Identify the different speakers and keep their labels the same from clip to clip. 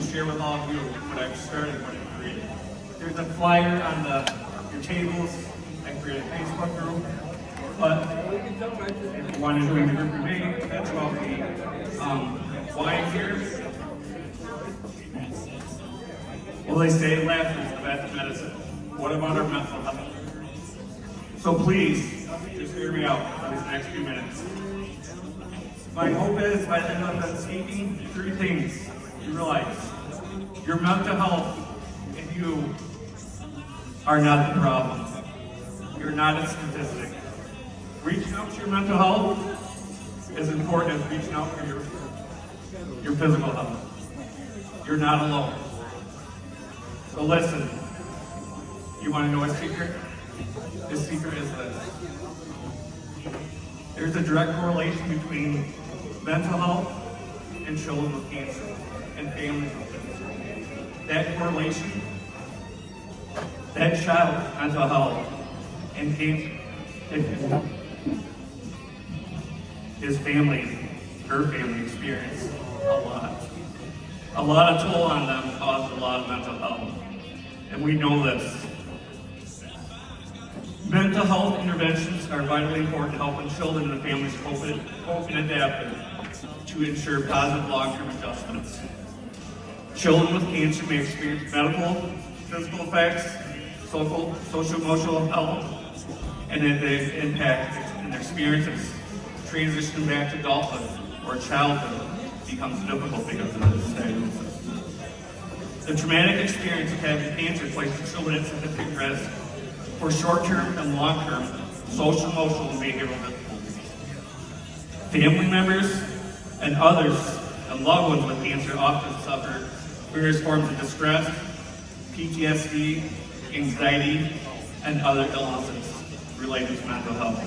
Speaker 1: share with all of you what I've started, what I've created. There's a flyer on your tables. I created a Facebook group. But if you want to join the group today, that's about the why I'm here. Well, they say laughter is the best medicine. What about our mental health? So please, just hear me out for these next few minutes. My hope is by the end of the speaking, 3 things you realize. Your mental health, if you are not the problem. You're not a statistic. Reaching out to your mental health is important as reaching out for your physical health. You're not alone. So listen, you want to know a secret? This secret is this. There's a direct correlation between mental health and children with cancer and families with cancer. That correlation, that child's mental health and cancer, his family, her family experienced a lot of toll on them caused a lot of mental health. And we know this. Mental health interventions are vitally important to helping children and families cope and adapt to ensure positive long-term adjustments. Children with cancer may experience medical, physical effects, social-emotional health, and the impact and experiences transition back to adulthood or childhood becomes difficult because of this diagnosis. The traumatic experience of having cancer places children at significant risk for short-term and long-term social, emotional, and behavioral difficulties. Family members and others and loved ones with cancer often suffer various forms of distress, PTSD, anxiety, and other illnesses related to mental health.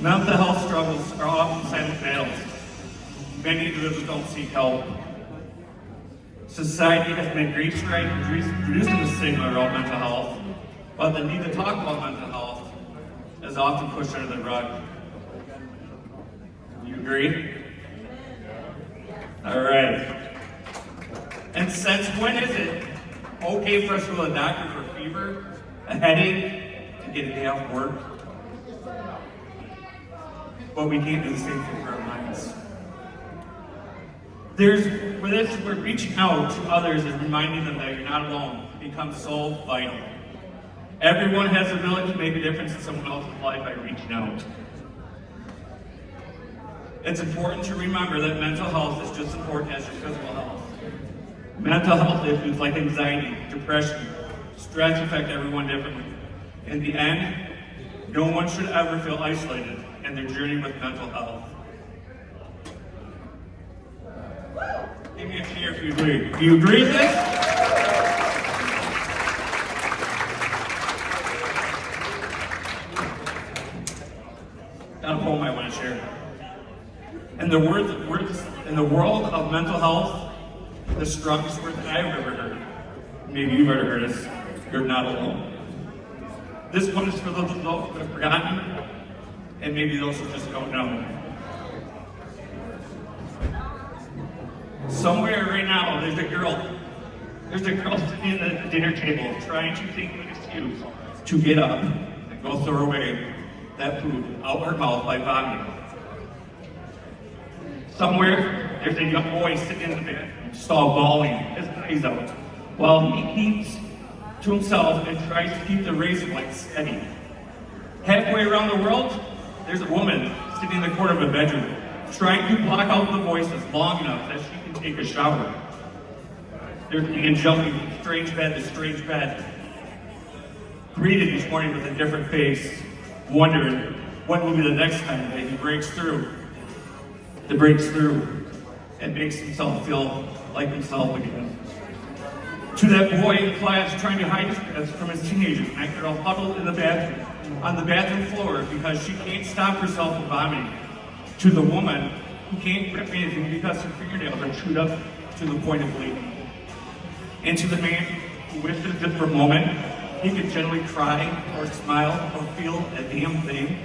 Speaker 1: Mental health struggles are often silent battles. Many individuals don't seek help. Society has made great strides in reducing the stigma around mental health, but the need to talk about mental health is often pushed under the rug. You agree? All right. And since when is it okay for us to go to the doctor for a fever, a headache, and get a day off work? But we can't do the same thing for our minds. We're reaching out to others and reminding them that you're not alone. It becomes so vital. Everyone has the ability to make a difference in someone else's life by reaching out. It's important to remember that mental health is just as important as your physical health. Mental health issues like anxiety, depression, stress affect everyone differently. In the end, no one should ever feel isolated in their journey with mental health. Give me a cheer if you agree. Do you agree with this? Got a poem I want to share. In the world of mental health, the strongest word that I've ever heard, maybe you've ever heard, is you're not alone. This one is for those who have forgotten, and maybe those who just don't know. Somewhere right now, there's a girl sitting at the dinner table trying to think of an excuse to get up and go throw away that food out her mouth by vomiting. Somewhere, there's a young boy sitting in the bathroom stall bawling his eyes out while he heaps to himself and tries to keep the razor blade steady. Halfway around the world, there's a woman sitting in the corner of a bedroom trying to block out the voices long enough that she can take a shower. There's a man jumping from strange bed to strange bed, greeted each morning with a different face, wondering when will be the next time that he breaks through and makes himself feel like himself again. To that boy in class trying to hide his face from his teenagers, and they're all huddled in the bathroom, on the bathroom floor because she can't stop herself from vomiting. To the woman who can't grip anything because her fingernails are chewed up to the point of bleeding. And to the man who wishes just for a moment he could gently cry or smile or feel a damn thing.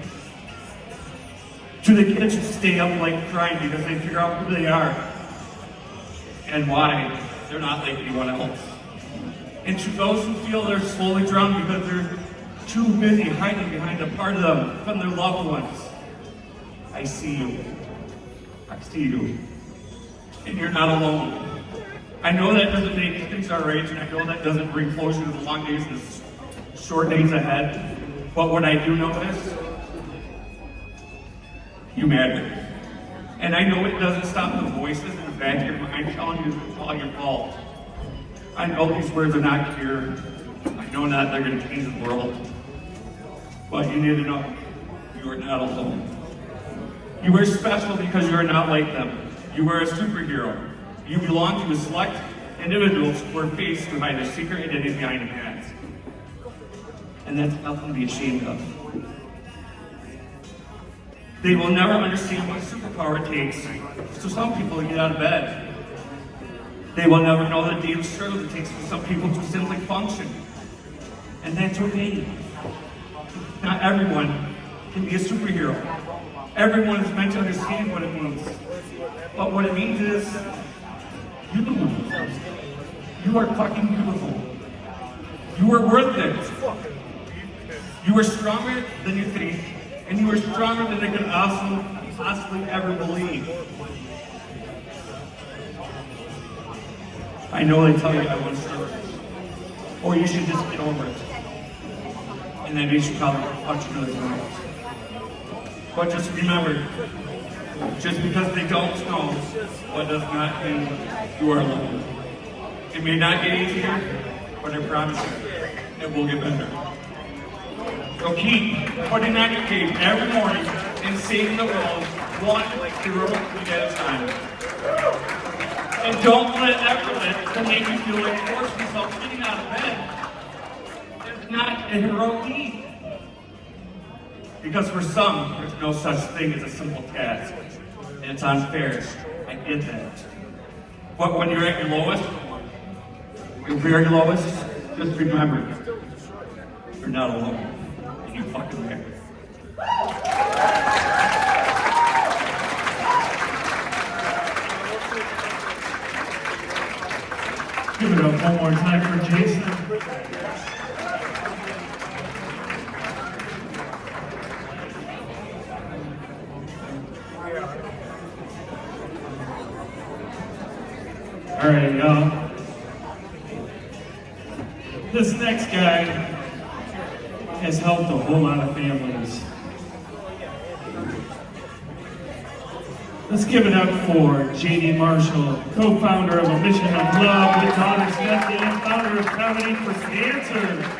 Speaker 1: To the kids who stay up late crying because they figure out who they are and why they're not like anyone else. And to those who feel they're slowly drowning because they're too busy hiding behind a part of them from their loved ones, I see you. I see you. And you're not alone. I know that doesn't make things our age, and I know that doesn't bring closure to the long days and the short days ahead. But what I do know is, you matter. And I know it doesn't stop the voices in the back of your mind telling you it's all your fault. I know these words are not clear. I know not they're going to change the world. But you need to know you are not alone. You are special because you are not like them. You are a superhero. You belong to a select individuals who are faced to hide a secret identity behind a mask. And that's nothing to be ashamed of. They will never understand what superpower it takes for some people to get out of bed. They will never know the daily struggle it takes for some people to simply function. And that's okay. Not everyone can be a superhero. Everyone is meant to understand what it means. But what it means is, you are fucking beautiful. You are worth it. You are stronger than you think, and you are stronger than they could possibly ever believe. I know they tell you I want to start, or you should just get over it. And then you should probably punch another one. But just remember, just because they don't know, what does not mean you are alone. It may not get easier, but I promise you, it will get better. So keep putting on your cape every morning and saving the world one heroic week at a time. And don't let effort to make you feel like forcing yourself getting out of bed. It's not a heroic deed. Because for some, there's no such thing as a simple task. And it's unfair. I get that. But when you're at your lowest, your very lowest, just remember, you're not alone. And you fucking matter.
Speaker 2: Give it up one more time for Jason. All right, y'all. This next guy has helped a whole lot of families. Let's give it up for J.D. Marshall, co-founder of A Mission of Love with Daughters Method and founder of Comedy for Cancer.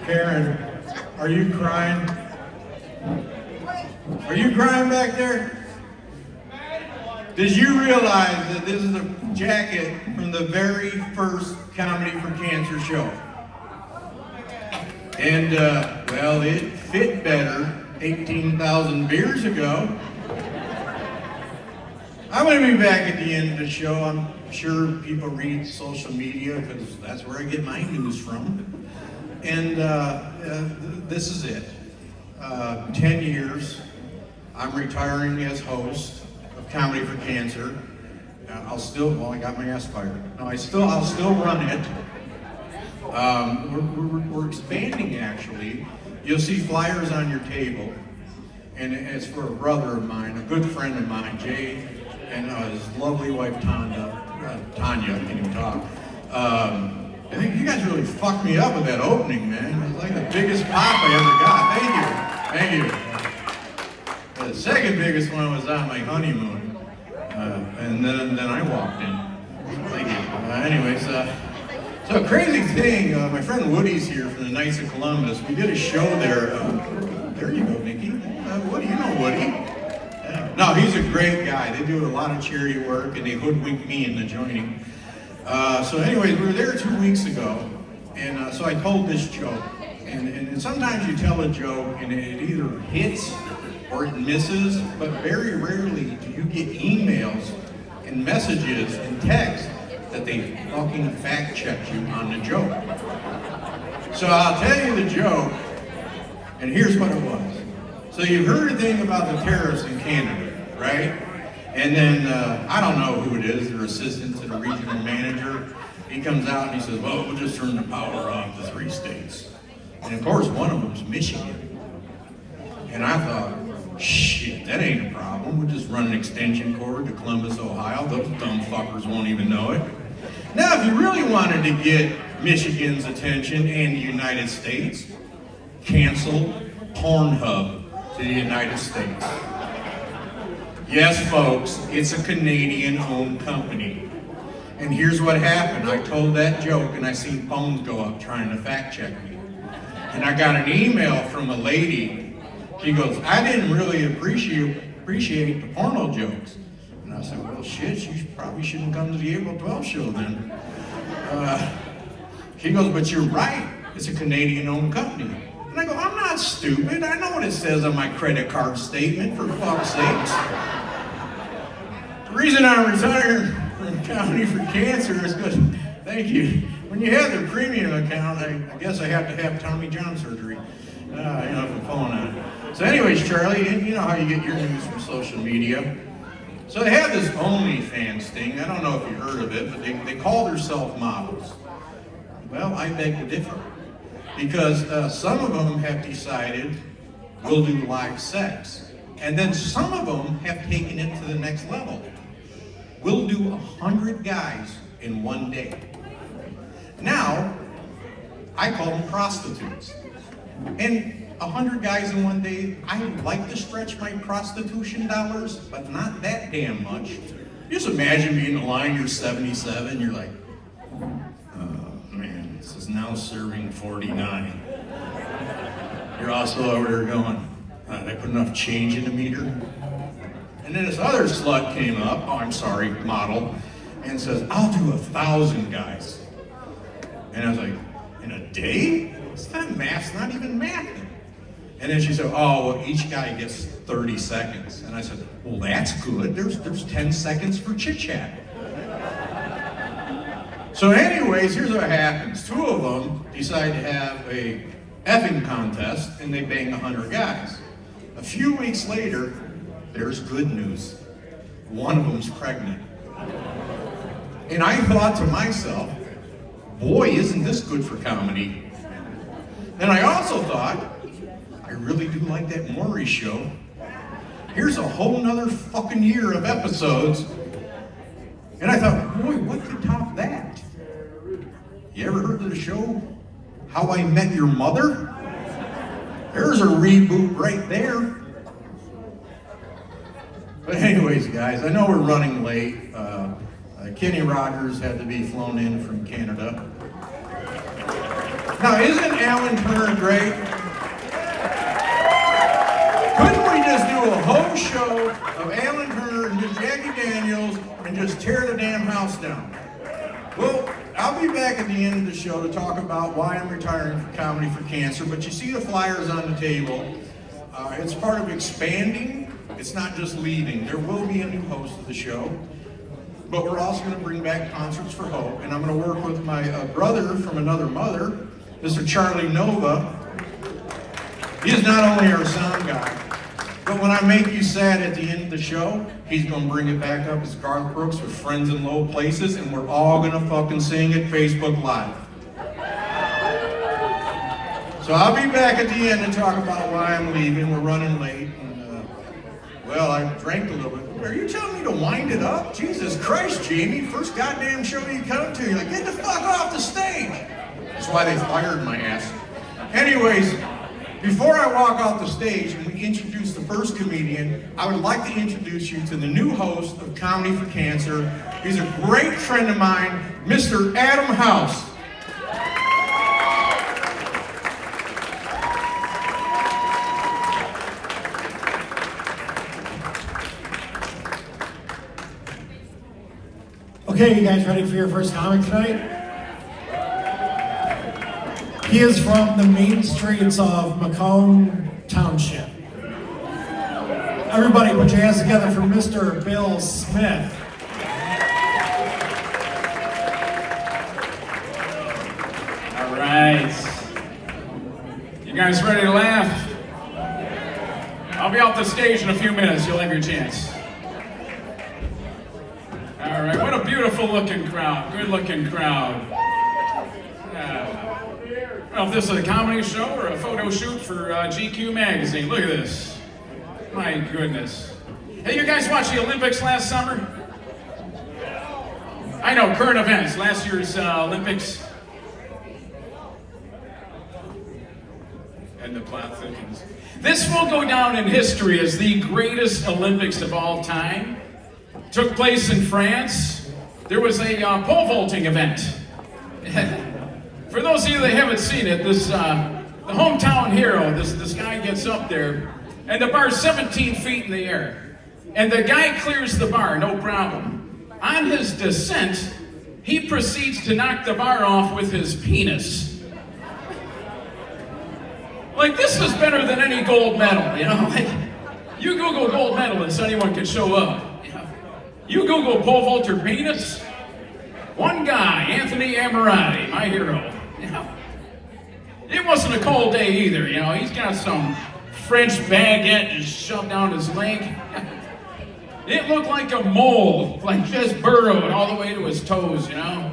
Speaker 3: Karen, are you crying? Are you crying back there? Did you realize that this is a jacket from the very first Comedy for Cancer show? And, well, it fit better 18,000 beers ago. I'm going to be back at the end of the show. I'm sure people read social media because that's where I get my news from. And this is it. 10 years. I'm retiring as host of Comedy for Cancer. I'll still, well, I got my ass fired. No, I'll still run it. We're expanding, actually. You'll see flyers on your table, and it's for a brother of mine, a good friend of mine, Jay, and his lovely wife, Tanya. I can't even talk. I think you guys really fucked me up with that opening, man. It was like the biggest pop I ever got. Thank you. The second biggest one was on my honeymoon, and then I walked in. Thank you. Anyways, so a crazy thing, my friend Woody's here from the Knights of Columbus. We did a show there. There you go, Nikki. Woody, you know Woody. Yeah. No, he's a great guy. They do a lot of charity work, and they hoodwinked me into joining. So anyways, we were there 2 weeks ago, and so I told this joke. And sometimes you tell a joke, and it either hits or it misses, but very rarely do you get emails and messages and text that they fucking fact checked you on the joke. So I'll tell you the joke, and here's what it was. So you've heard a thing about the terrorists in Canada, right? And then, I don't know who it is, their assistant to the regional manager. He comes out and he says, well, we'll just turn the power off to 3 states. And of course, one of them's Michigan. And I thought, shit, that ain't a problem. We'll just run an extension cord to Columbus, Ohio. Those dumb fuckers won't even know it. Now, if you really wanted to get Michigan's attention and the United States, cancel Pornhub to the United States. Yes, folks, it's a Canadian-owned company. And here's what happened. I told that joke and I seen phones go up trying to fact check me. And I got an email from a lady. She goes, I didn't really appreciate the porno jokes. And I said, well, shit, you probably shouldn't come to the April 12th show then. She goes, but you're right. It's a Canadian-owned company. And I go, I'm not stupid. I know what it says on my credit card statement, for fuck's sakes. The reason I'm retiring from Comedy for Cancer is because, thank you, when you have the premium account, I guess I have to have Tommy John surgery. You know, if I'm falling on it. So anyways, Charlie, you know how you get your news from social media. So they have this OnlyFans thing. I don't know if you heard of it, but they call themselves models. Well, I beg to differ. Because some of them have decided we'll do live sex. And then some of them have taken it to the next level. We'll do 100 guys in one day. Now, I call them prostitutes. And 100 guys in one day, I like to stretch my prostitution dollars, but not that damn much. Just imagine being in line, you're 77, you're like, man, this is now serving 49. You're also over there going, I put enough change in the meter. And then this other slut came up, model, and says, I'll do 1,000 guys. And I was like, in a day? It's not math, not even math. And then she said, oh, well, each guy gets 30 seconds. And I said, well, that's good. There's 10 seconds for chit-chat. So anyways, here's what happens. 2 of them decide to have a effing contest, and they bang 100 guys. A few weeks later, there's good news. One of them's pregnant. And I thought to myself, boy, isn't this good for comedy. And I also thought, I really do like that Maury show. Here's a whole nother fucking year of episodes. And I thought, boy, what could top that? You ever heard of the show, How I Met Your Mother? There's a reboot right there. But anyways, guys, I know we're running late. Kenny Rogers had to be flown in from Canada. Now, isn't Alan Turner great? Couldn't we just do a whole show of Alan Turner and just Jackie Daniels and just tear the damn house down? Well, I'll be back at the end of the show to talk about why I'm retiring from Comedy for Cancer, but you see the flyers on the table. It's part of expanding It's not just leaving. There will be a new host of the show, but we're also going to bring back Concerts for Hope, and I'm going to work with my brother from another mother, Mr. Charlie Nova. He is not only our sound guy, but when I Make You Sad at the end of the show, he's going to bring it back up as Garth Brooks with Friends in Low Places, and we're all going to fucking sing it Facebook Live. So I'll be back at the end to talk about why I'm leaving. We're running late. And, well, I drank a little bit. Are you telling me to wind it up? Jesus Christ, Jamie. First goddamn show you come to. You're like, get the fuck off the stage. That's why they fired my ass. Anyways, before I walk off the stage and we introduce the first comedian, I would like to introduce you to the new host of Comedy for Cancer. He's a great friend of mine, Mr. Adam House.
Speaker 4: Okay, you guys ready for your first comic tonight? He is from the main streets of Macomb Township. Everybody put your hands together for Mr. Bill Smith.
Speaker 5: All right. You guys ready to laugh? I'll be off the stage in a few minutes. You'll have your chance. All right, what a beautiful looking crowd, good looking crowd. Well, if this is a comedy show or a photo shoot for GQ magazine, look at this. My goodness. Hey, you guys watch the Olympics last summer? I know, current events, last year's Olympics. And the plot thickens. This will go down in history as the greatest Olympics of all time. Took place in France. There was a pole vaulting event. For those of you that haven't seen it, this the hometown hero, this guy gets up there, and the bar's 17 feet in the air. And the guy clears the bar, no problem. On his descent, he proceeds to knock the bar off with his penis. Like, this is better than any gold medal, you know? Like, you Google gold medalists, anyone can show up. You Google pole vaulter penis, one guy, Anthony Ammirati, my hero. You know, it wasn't a cold day either, you know. He's got some French baguette just shoved down his leg. It looked like a mole, like just burrowed all the way to his toes, you know.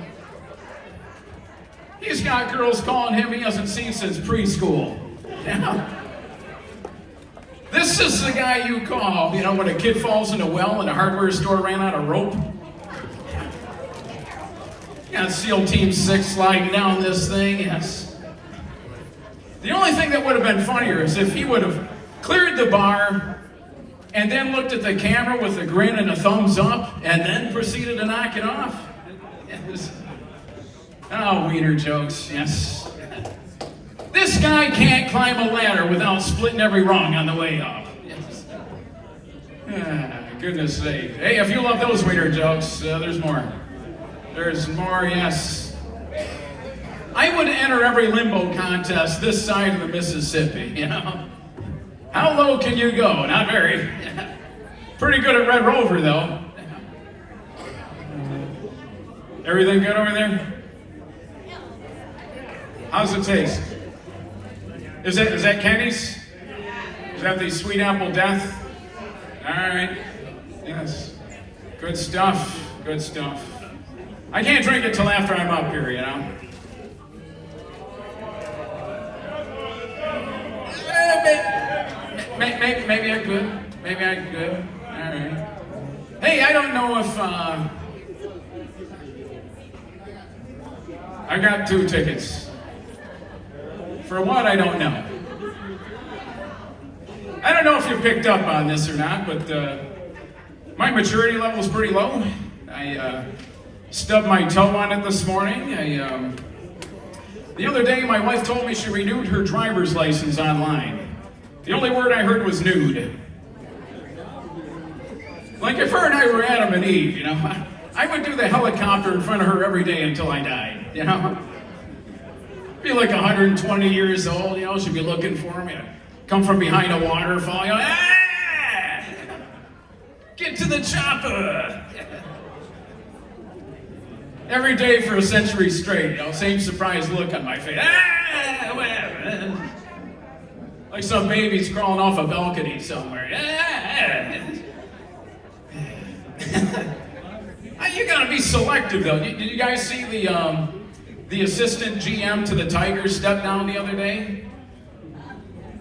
Speaker 5: He's got girls calling him he hasn't seen since preschool. You know? This is the guy you call, you know, when a kid falls in a well and a hardware store ran out of rope. Got SEAL Team 6 sliding down this thing, yes. The only thing that would have been funnier is if he would have cleared the bar and then looked at the camera with a grin and a thumbs up and then proceeded to knock it off. Yes. Oh, wiener jokes, yes. This guy can't climb a ladder without splitting every rung on the way up. Yes. Goodness sake. Hey, if you love those wiener jokes, there's more. There's more, yes. I would enter every limbo contest this side of the Mississippi, you know? How low can you go? Not very. Pretty good at Red Rover, though. Everything good over there? How's it taste? Is that Kenny's? Is that the Sweet Apple Death? All right. Yes. Good stuff. Good stuff. I can't drink it till after I'm up here, you know? Maybe I could. Maybe I could. All right. Hey, I don't know if I got 2 tickets. For what, I don't know. I don't know if you picked up on this or not, but my maturity level is pretty low. I stubbed my toe on it this morning. The other day, my wife told me she renewed her driver's license online. The only word I heard was nude. Like if her and I were Adam and Eve, you know, I would do the helicopter in front of her every day until I died, you know? Be like 120 years old, you know, she'd be looking for me. Come from behind a waterfall, you know, ah! Get to the chopper. Every day for a century straight, same surprised look on my face. Ah, well, like some baby's crawling off a balcony somewhere. You gotta be selective though. Did you guys see the assistant GM to the Tigers step down the other day?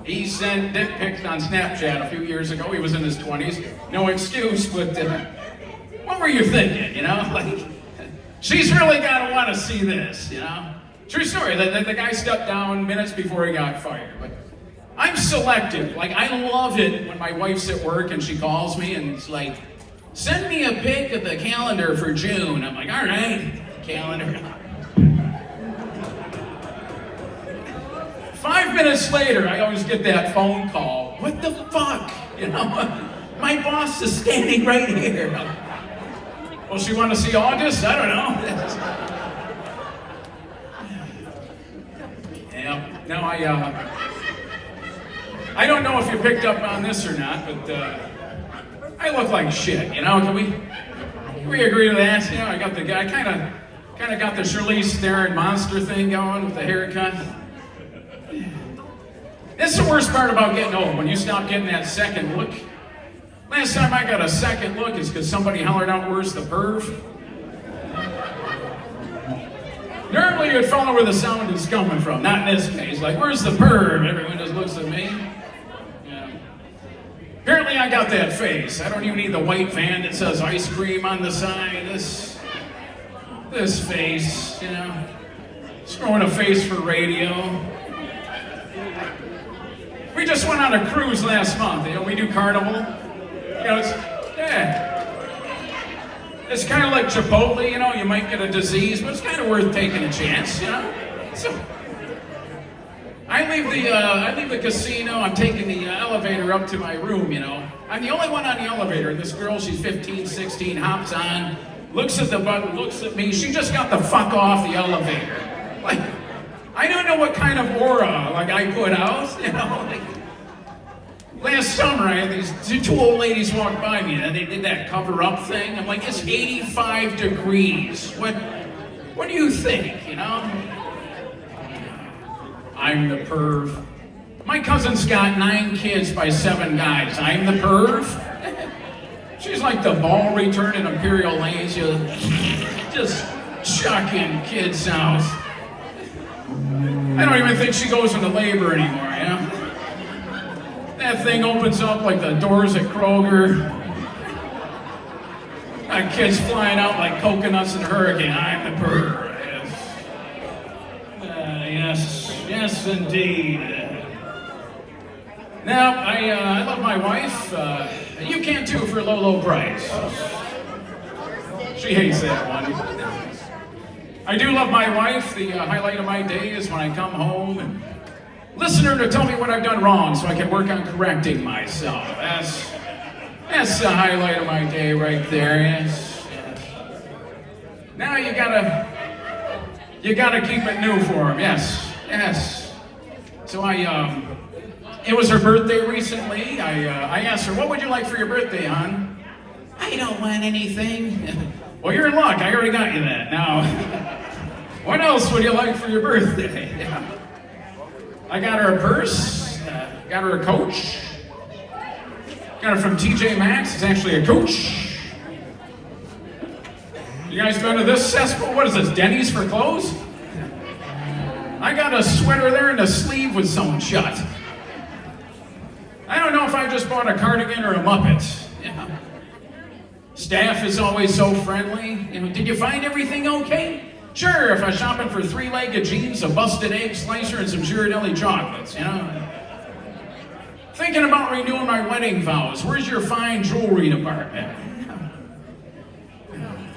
Speaker 5: He sent dick pics on Snapchat a few years ago. He was in his 20s. No excuse, but what were you thinking, Like, she's really gotta wanna see this, True story, the guy stepped down minutes before he got fired. But I'm selective. Like, I love it when my wife's at work and she calls me and it's like, send me a pic of the calendar for June. I'm like, all right, calendar. 5 minutes later, I always get that phone call. What the fuck? My boss is standing right here. Well, she want to see August? I don't know. Yeah. Now I don't know if you picked up on this or not, but I look like shit. Can we agree to that? I got the guy kind of got the Charlize Theron monster thing going with the haircut. That's the worst part about getting old, when you stop getting that second look. Last time I got a second look is because somebody hollered out, "Where's the perv?" Normally you'd follow where the sound is coming from, not in this case. Like, "Where's the perv?" Everyone just looks at me. Yeah. Apparently I got that face. I don't even need the white van that says ice cream on the side. This face, Just growing a face for radio. We just went on a cruise last month. We do Carnival. It's kind of like Chipotle. You might get a disease, but it's kind of worth taking a chance. So I leave the casino. I'm taking the elevator up to my room. I'm the only one on the elevator. This girl, she's 15, 16, hops on, looks at the button, looks at me. She just got the fuck off the elevator. Like, I don't know what kind of aura I put out, Last summer, I had these two old ladies walk by me, and they did that cover-up thing. I'm like, it's 85 degrees. What do you think, I'm the perv. My cousin's got 9 kids by 7 guys. I'm the perv. She's like the ball return in Imperial Lanes, just chucking kids out. I don't even think she goes into labor anymore, That thing opens up like the doors at Kroger. Got kids flying out like coconuts in a hurricane. I'm the perv. Yes, indeed. Now, I love my wife. You can too for a low price. She hates that one. I do love my wife. The highlight of my day is when I come home and listen to her to tell me what I've done wrong so I can work on correcting myself. That's the highlight of my day right there, yes. Now you gotta keep it new for him, yes. So it was her birthday recently. I asked her, "What would you like for your birthday, hon?" "I don't want anything." Well, you're in luck. I already got you that. Now, what else would you like for your birthday? I got her a purse, got her a coach, got her from TJ Maxx. It's actually a coach. You guys been to this cesspool? What is this, Denny's for clothes? I got a sweater there and the sleeve was sewn shut. I don't know if I just bought a cardigan or a Muppet. Staff is always so friendly. Did you find everything okay? Sure, if I'm shopping for 3-legged jeans, a busted egg slicer, and some Ghirardelli chocolates, Thinking about renewing my wedding vows. Where's your fine jewelry department?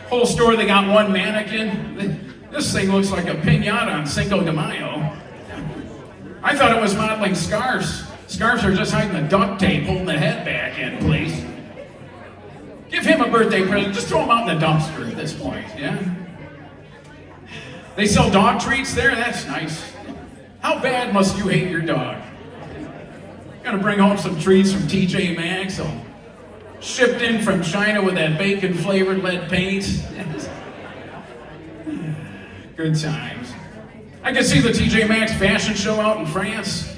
Speaker 5: Whole store, they got one mannequin. This thing looks like a piñata on Cinco de Mayo. I thought it was modeling scarves. Scarves are just hiding the duct tape, holding the head back in, please. Give him a birthday present. Just throw him out in the dumpster at this point, They sell dog treats there? That's nice. How bad must you hate your dog? Gotta bring home some treats from TJ Maxx. I'll shipped in from China with that bacon-flavored lead paint. Good times. I could see the TJ Maxx fashion show out in France.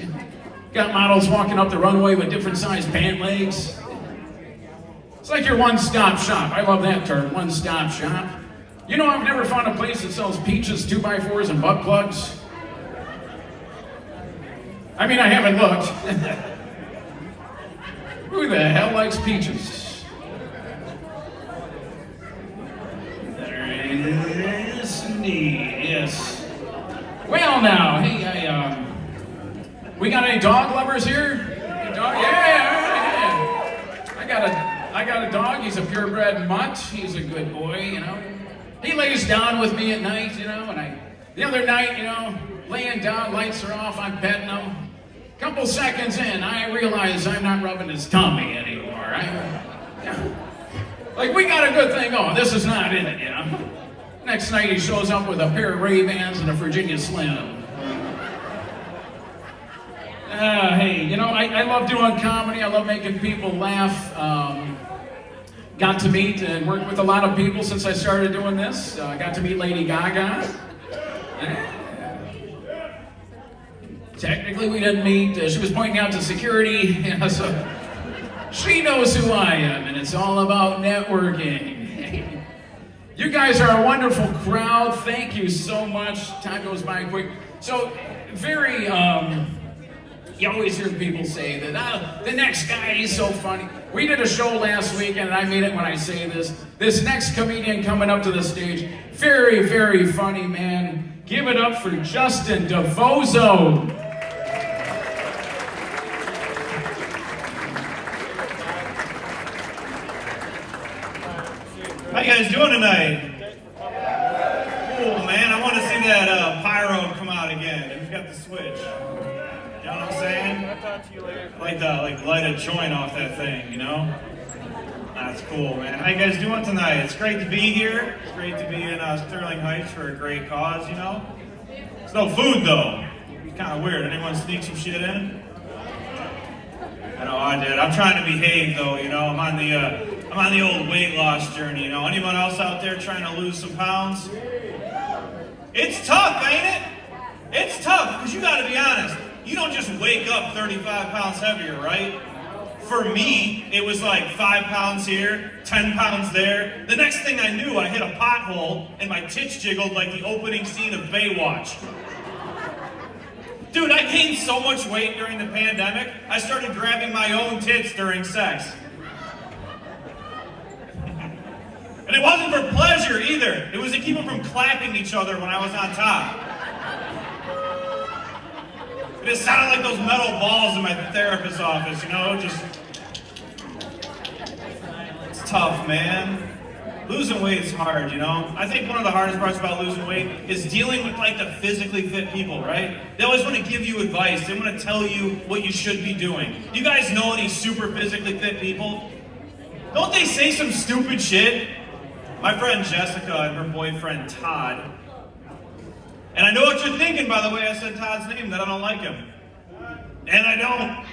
Speaker 5: Got models walking up the runway with different sized pant legs. It's like your one-stop shop. I love that term, one-stop shop. You know, I've never found a place that sells peaches, 2x4s, and butt plugs. I mean, I haven't looked. Who the hell likes peaches? Yes, indeed, yes. Well, now, hey, we got any dog lovers here? Any dog? Yeah. I got a dog. He's a purebred mutt. He's a good boy, you know. He lays down with me at night, you know, and the other night, you know, laying down, lights are off, I'm petting him. Couple seconds in, I realize I'm not rubbing his tummy anymore. Like, we got a good thing going. This is not in it, you know. Next night, he shows up with a pair of Ray-Bans and a Virginia Slim. Hey, you know, I love doing comedy. I love making people laugh. Got to meet and work with a lot of people since I started doing this. Got to meet Lady Gaga. Technically, we didn't meet. She was pointing out to security, you know, so she knows who I am, and it's all about networking. You guys are a wonderful crowd. Thank you so much. Time goes by quick. So, very, you always hear people say that, the next guy is so funny. We did a show last week, and I mean it when I say this. This next comedian coming up to the stage, very, very funny man. Give it up for Justin DeVozo.
Speaker 6: How you guys doing tonight? Cool, man. I want to see that pyro come out again. Who's got the switch? You know what I'm saying? I like to light a joint off that thing, you know? That's cool, man. How you guys doing tonight? It's great to be here. It's great to be in Sterling Heights for a great cause, you know? There's no food, though. It's kind of weird. Anyone sneak some shit in? I know I did. I'm trying to behave, though, you know? I'm on the old weight loss journey, you know? Anyone else out there trying to lose some pounds? It's tough, ain't it? It's tough, because you gotta be honest. You don't just wake up 35 pounds heavier, right? For me, it was like 5 pounds here, 10 pounds there. The next thing I knew, I hit a pothole and my tits jiggled like the opening scene of Baywatch. Dude, I gained so much weight during the pandemic, I started grabbing my own tits during sex. And it wasn't for pleasure either. It was to keep them from clapping each other when I was on top. It just sounded like those metal balls in my therapist's office, you know, just... It's tough, man. Losing weight is hard, you know? I think one of the hardest parts about losing weight is dealing with, like, the physically fit people, right? They always want to give you advice. They want to tell you what you should be doing. Do you guys know any super physically fit people? Don't they say some stupid shit? My friend Jessica and her boyfriend Todd. And I know what you're thinking, by the way I said Todd's name, that I don't like him. And I don't.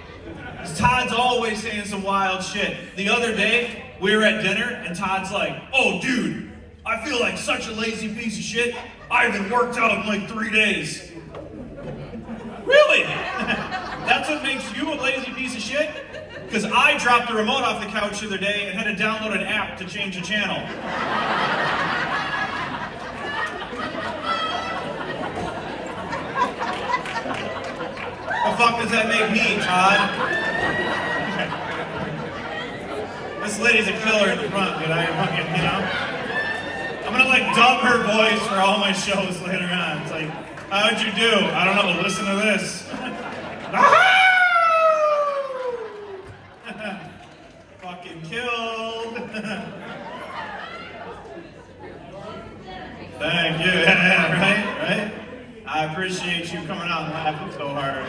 Speaker 6: Because Todd's always saying some wild shit. The other day, we were at dinner, and Todd's like, "Oh, dude, I feel like such a lazy piece of shit. I haven't worked out in like 3 days." Really? That's what makes you a lazy piece of shit? Because I dropped the remote off the couch the other day and had to download an app to change the channel. The fuck does that make me, Todd? This lady's a killer in the front, dude. I fucking, you know? I'm gonna like dub her voice for all my shows later on. It's like, how'd you do? I don't know, listen to this. Fucking killed. Thank you. Right? I appreciate you coming out and laughing so hard.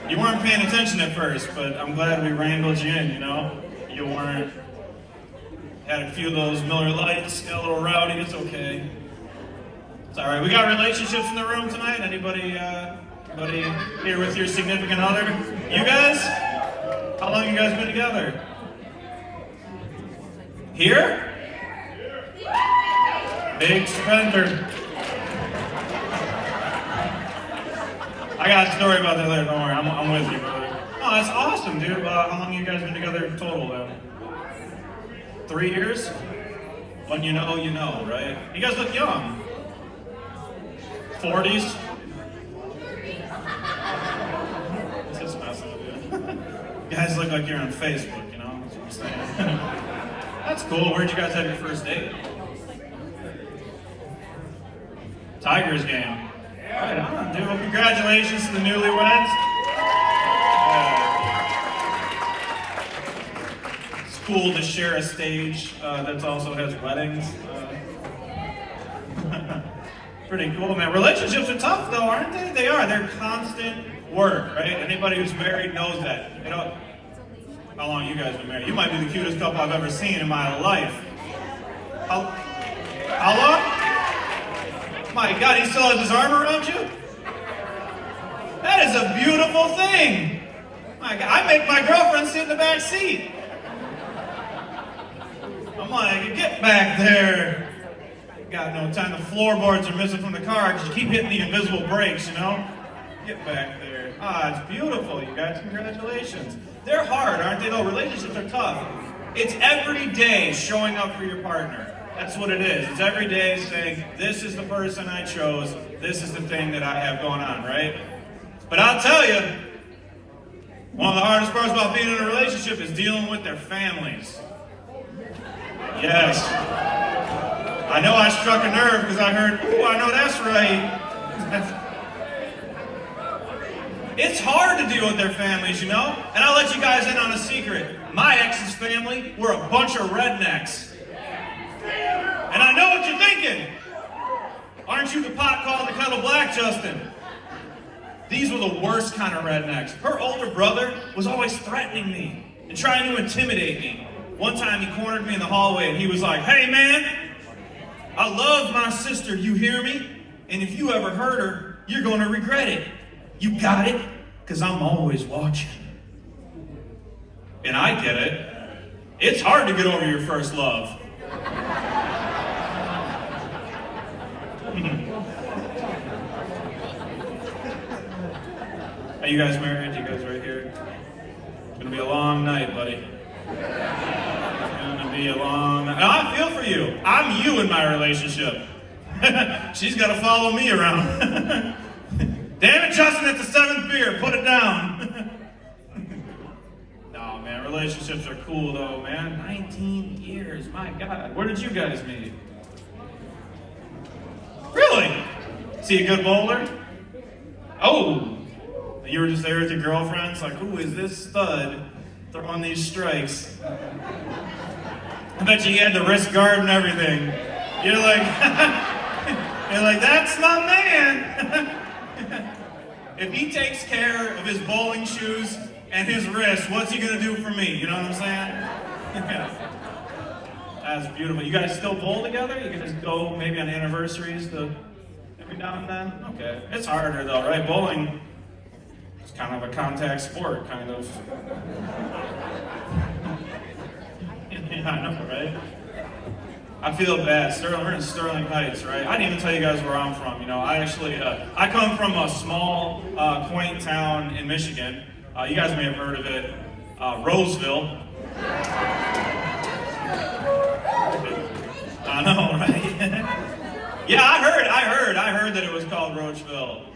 Speaker 6: You weren't paying attention at first, but I'm glad we wrangled you in, you know? You weren't. Had a few of those Miller Lights, got a little rowdy, it's okay. It's alright. We got relationships in the room tonight? Anybody here with your significant other? You guys? How long you guys been together? Here? Big spender. I got a story about that later. Don't worry, I'm with you, brother. Oh, that's awesome, dude. How long you guys been together total, then? 3 years? When you know, right? You guys look young. 40s? This is messing with you. You guys look like you're on Facebook, you know? That's what I'm saying. That's cool. Where'd you guys have your first date? Tigers game. Right on, dude. Well, congratulations to the newlyweds. It's cool to share a stage that also has weddings. Pretty cool, man. Relationships are tough, though, aren't they? They are. They're constant work, right? Anybody who's married knows that. You know, how long you guys been married? You might be the cutest couple I've ever seen in my life. How long? My God, he still has his arm around you? That is a beautiful thing. My God, I make my girlfriend sit in the back seat. I'm like, get back there. Got no time. The floorboards are missing from the car because you keep hitting the invisible brakes, you know? Get back there. Ah, it's beautiful, you guys. Congratulations. They're hard, aren't they, though? Relationships are tough. It's every day showing up for your partner. That's what it is. It's every day saying, this is the person I chose. This is the thing that I have going on, right? But I'll tell you, one of the hardest parts about being in a relationship is dealing with their families. Yes. I know I struck a nerve because I heard, ooh, I know that's right. It's hard to deal with their families, you know? And I'll let you guys in on a secret. My ex's family were a bunch of rednecks. And I know what you're thinking. Aren't you the pot calling the kettle black, Justin? These were the worst kind of rednecks. Her older brother was always threatening me and trying to intimidate me. One time he cornered me in the hallway and he was like, hey man, I love my sister, you hear me? And if you ever hurt her, you're going to regret it. You got it? Because I'm always watching. And I get it. It's hard to get over your first love. Are you guys married? You guys right here? It's gonna be a long night, buddy. It's gonna be a long night. I feel for you. I'm you in my relationship. She's gotta follow me around. Damn it, Justin, it's the 7th beer. Put it down. No, man, relationships are cool though, man. 19 years, my God. Where did you guys meet? Really? Is he a good bowler? Oh. You were just there with your girlfriends, like, who is this stud throwing these strikes? I bet you had the wrist guard and everything. You're like, that's my man. If he takes care of his bowling shoes and his wrist, what's he gonna do for me? You know what I'm saying? That's beautiful. You guys still bowl together? You can just go maybe on anniversaries every now and then? Okay. It's harder though, right? Bowling, it's kind of a contact sport, kind of. Yeah, I know, right? I feel bad. We're in Sterling Heights, right? I didn't even tell you guys where I'm from. You know, I come from a small, quaint town in Michigan. You guys may have heard of it, Roseville. I know, right? Yeah, I heard that it was called Roachville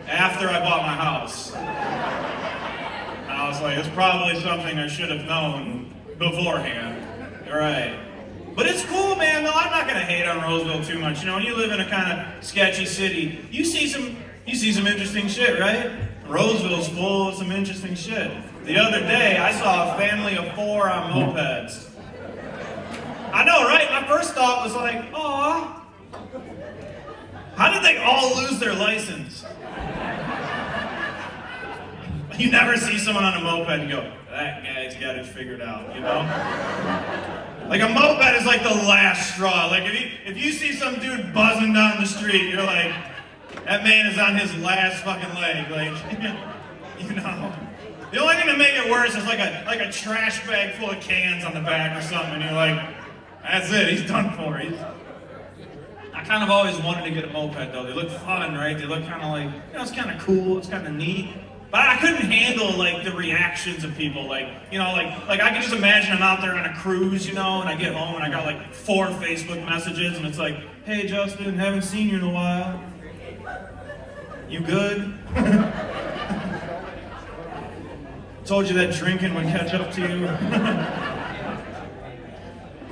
Speaker 6: after I bought my house. And I was like, it's probably something I should have known beforehand. All right. But it's cool, man. No, I'm not gonna hate on Roseville too much. You know, when you live in a kind of sketchy city, you see some interesting shit, right? Roseville's full of some interesting shit. The other day, I saw a family of 4 on mopeds. I know, right? My first thought was like, aw, how did they all lose their license? You never see someone on a moped and go, that guy's got it figured out, you know? Like a moped is like the last straw. Like if you see some dude buzzing down the street, you're like, that man is on his last fucking leg. Like, you know. The only thing to make it worse is like a trash bag full of cans on the back or something. And you're like, That's it. He's done for. I kind of always wanted to get a moped though. They look fun, right? They look kind of like, it's kind of cool. It's kind of neat. But I couldn't handle like the reactions of people. Like I can just imagine I'm out there on a cruise, and I get home and I got like 4 Facebook messages, and it's like, "Hey Justin, haven't seen you in a while. You good? Told you that drinking would catch up to you."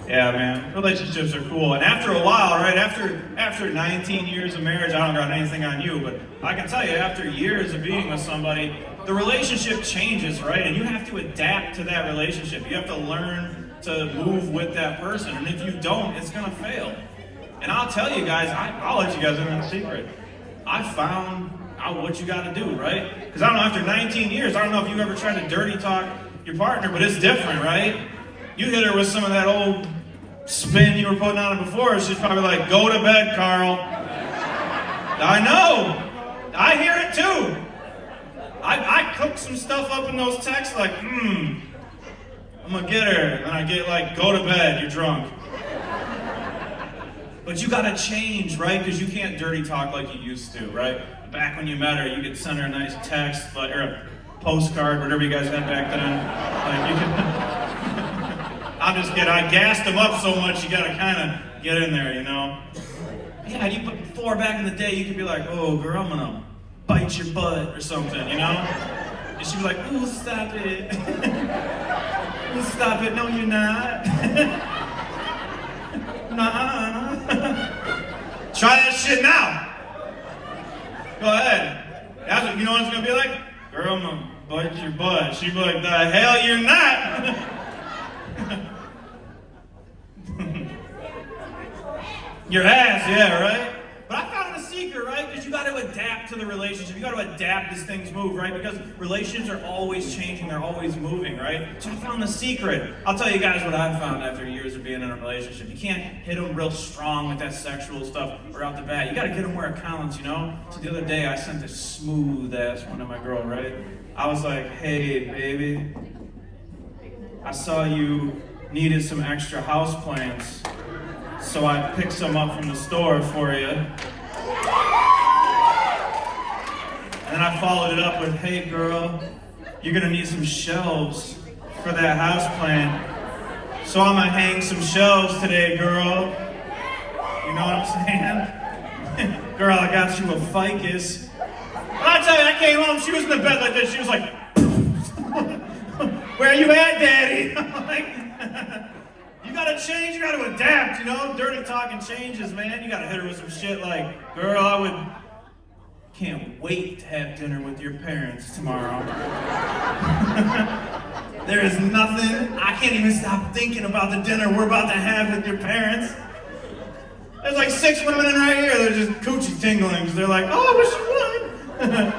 Speaker 6: Yeah, man, relationships are cool. And after a while, right, after 19 years of marriage, I don't got anything on you, but I can tell you, after years of being with somebody, the relationship changes, right? And you have to adapt to that relationship. You have to learn to move with that person. And if you don't, it's going to fail. And I'll tell you guys, I'll let you guys in on a secret. I found out what you got to do, right? Because I don't know, after 19 years, I don't know if you ever tried to dirty talk your partner, but it's different, right? You hit her with some of that old spin you were putting on it before, she's probably like, "Go to bed, Carl." I know. I hear it too. I cook some stuff up in those texts like, I'm gonna get her. And I get like, "Go to bed, you're drunk." But you gotta change, right? Because you can't dirty talk like you used to, right? Back when you met her, you could send her a nice text, or a postcard, whatever you guys had back then. Like you could. I'm just kidding. I gassed them up so much, you gotta kind of get in there, Yeah, before back in the day, you could be like, "Oh, girl, I'm gonna bite your butt," or something, And she'd be like, "Ooh, stop it." "Ooh, stop it. No, you're not." Nah. Try that shit now. Go ahead. That's what, you know what it's gonna be like? "Girl, I'm gonna bite your butt." She'd be like, "The hell you're not." Your ass, yeah, right? But I found a secret, right? Because you got to adapt to the relationship. You got to adapt as things move, right? Because relationships are always changing. They're always moving, right? So I found the secret. I'll tell you guys what I found after years of being in a relationship. You can't hit them real strong with that sexual stuff right out the bat. You got to get them where it counts, So the other day, I sent this smooth-ass one to my girl, right? I was like, "Hey, baby, I saw you needed some extra house plants. So I picked some up from the store for you." And then I followed it up with, "Hey girl, you're gonna need some shelves for that house plant. So I'm gonna hang some shelves today, girl." You know what I'm saying? "Girl, I got you a ficus." And I tell you, I came home, she was in the bed like this, she was like, "Where you at, daddy?" I'm like, you gotta change, you gotta adapt, Dirty talking changes, man. You gotta hit her with some shit like, "Girl, can't wait to have dinner with your parents tomorrow." There is nothing, I can't even stop thinking about the dinner we're about to have with your parents. There's like 6 women in right here, they're just coochie tingling, because they're like, "Oh, I wish you would."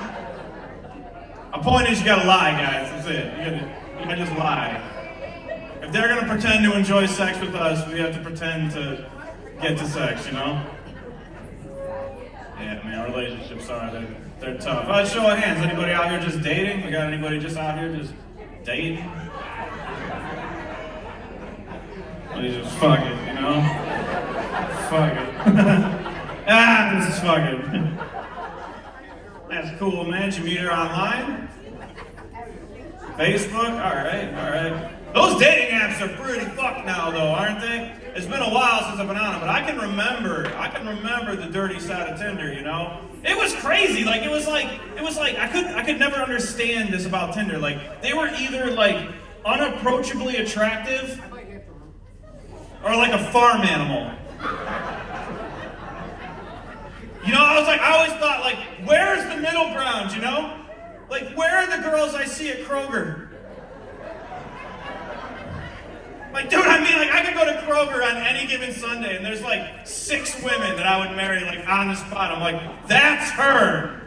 Speaker 6: A point is, you gotta lie, guys, that's it. You gotta just lie. If they're gonna pretend to enjoy sex with us, we have to pretend to get to sex, Yeah, man, relationships they're tough. Show of hands, anybody out here just dating? We got anybody just out here just dating? Well, you just fuck it, Fuck it. This is fucking. That's cool, man. Did you meet her online? Facebook? All right. Those dating apps are pretty fucked now, though, aren't they? It's been a while since I've been on it, but I can remember the dirty side of Tinder, It was crazy. It was like I could never understand this about Tinder. Like, they were either like unapproachably attractive or like a farm animal. I always thought, like, where's the middle ground, Like, where are the girls I see at Kroger? Like, dude, I could go to Kroger on any given Sunday, and there's like 6 women that I would marry, like, on the spot. I'm like, that's her.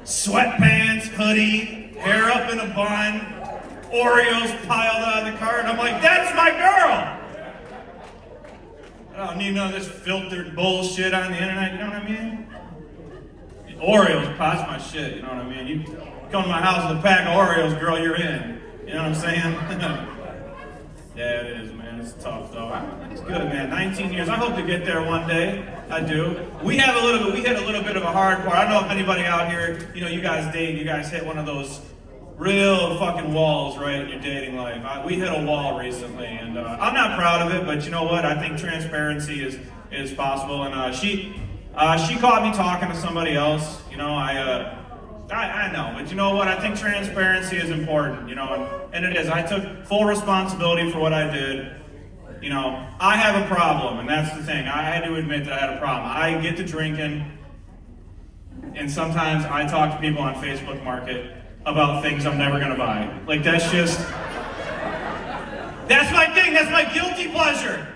Speaker 6: Sweatpants, hoodie, hair up in a bun, Oreos piled on the cart. I'm like, that's my girl. I don't need none of this filtered bullshit on the internet, you know what I mean? Oreos, that's my shit, you know what I mean? You come to my house with a pack of Oreos, girl, you're in. You know what I'm saying? Yeah, it is, man. man. It's tough though. It's good, man. 19 years. I hope to get there one day. I do. We hit a little bit of a hard part. I don't know if anybody out here, you guys date, you guys hit one of those real fucking walls, right, in your dating life. We hit a wall recently, and I'm not proud of it, but you know what? I think transparency is possible, and she caught me talking to somebody else. I know, but you know what? I think transparency is important, and it is. I took full responsibility for what I did. I have a problem, and that's the thing. I had to admit that I had a problem. I get to drinking, and sometimes I talk to people on Facebook Market about things I'm never gonna buy. Like, that's my thing. That's my guilty pleasure.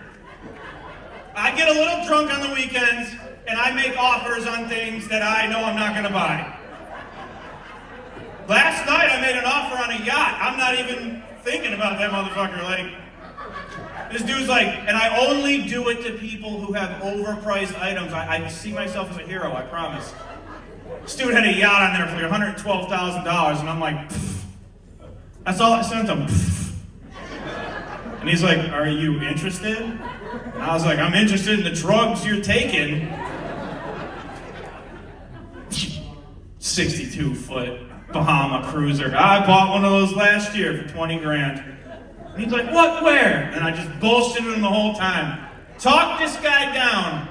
Speaker 6: I get a little drunk on the weekends, and I make offers on things that I know I'm not gonna buy. Last night I made an offer on a yacht. I'm not even thinking about that motherfucker. Like, this dude's like, and I only do it to people who have overpriced items. I see myself as a hero, I promise. This dude had a yacht on there for like $112,000, and I'm like, pfft. That's all I sent him. Pfft. And he's like, are you interested? And I was like, I'm interested in the drugs you're taking. 62-foot Bahama cruiser. I bought one of those last year for 20 grand. And he's like, what, where? And I just bullshitted him the whole time. Talk this guy down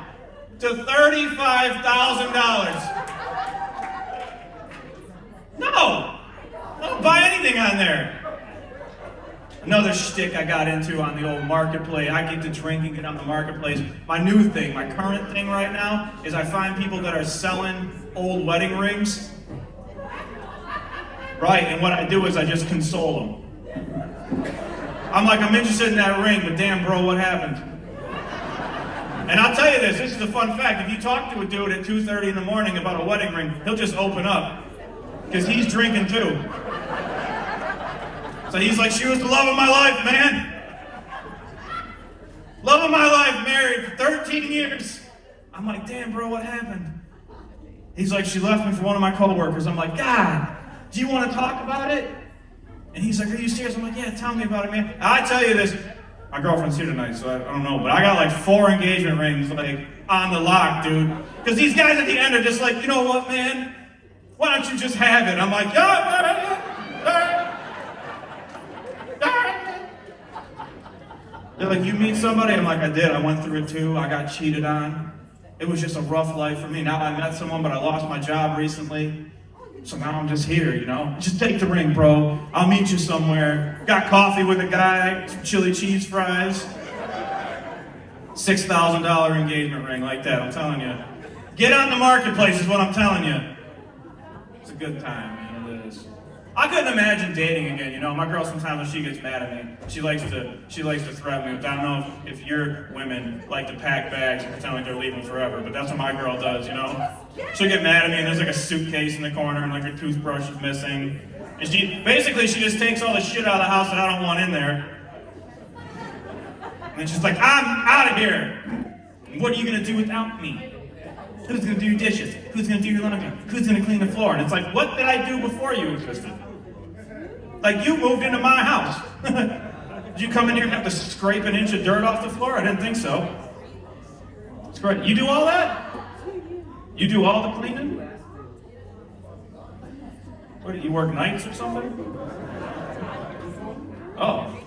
Speaker 6: to $35,000. No! I don't buy anything on there. Another shtick I got into on the old marketplace. I get to drinking, get on the marketplace. My new thing, my current thing right now, is I find people that are selling old wedding rings. Right, and what I do is I just console them. I'm like, I'm interested in that ring, but damn, bro, what happened? And I'll tell you this is a fun fact. If you talk to a dude at 2:30 in the morning about a wedding ring, he'll just open up. Because he's drinking too. So he's like, she was the love of my life, man. Love of my life, married for 13 years. I'm like, damn, bro, what happened? He's like, she left me for one of my coworkers. I'm like, God, do you want to talk about it? And he's like, are you serious? I'm like, yeah, tell me about it, man. I tell you this, my girlfriend's here tonight, so I don't know, but I got like 4 engagement rings, like, on the lock, dude. Because these guys at the end are just like, you know what, man? Why don't you just have it? I'm like, yeah. They're like, you meet somebody? I'm like, I did. I went through it too. I got cheated on. It was just a rough life for me. Now I met someone, but I lost my job recently. So now I'm just here, Just take the ring, bro. I'll meet you somewhere. Got coffee with a guy, some chili cheese fries. $6,000 engagement ring like that, I'm telling you. Get on the marketplace is what I'm telling you. It's a good time, man, it is. I couldn't imagine dating again, My girl sometimes when she gets mad at me, she likes to threaten me. I don't know if your women like to pack bags and pretend like they're leaving forever, but that's what my girl does, She'll get mad at me and there's like a suitcase in the corner and like her toothbrush is missing. And she just takes all the shit out of the house that I don't want in there. And she's like, I'm out of here. And what are you gonna do without me? Who's gonna do your dishes? Who's gonna do your laundry? Who's gonna clean the floor? And it's like, what did I do before you existed? Like, you moved into my house. Did you come in here and have to scrape an inch of dirt off the floor? I didn't think so. It's great. You do all that? You do all the cleaning? What, you work nights or something? Oh.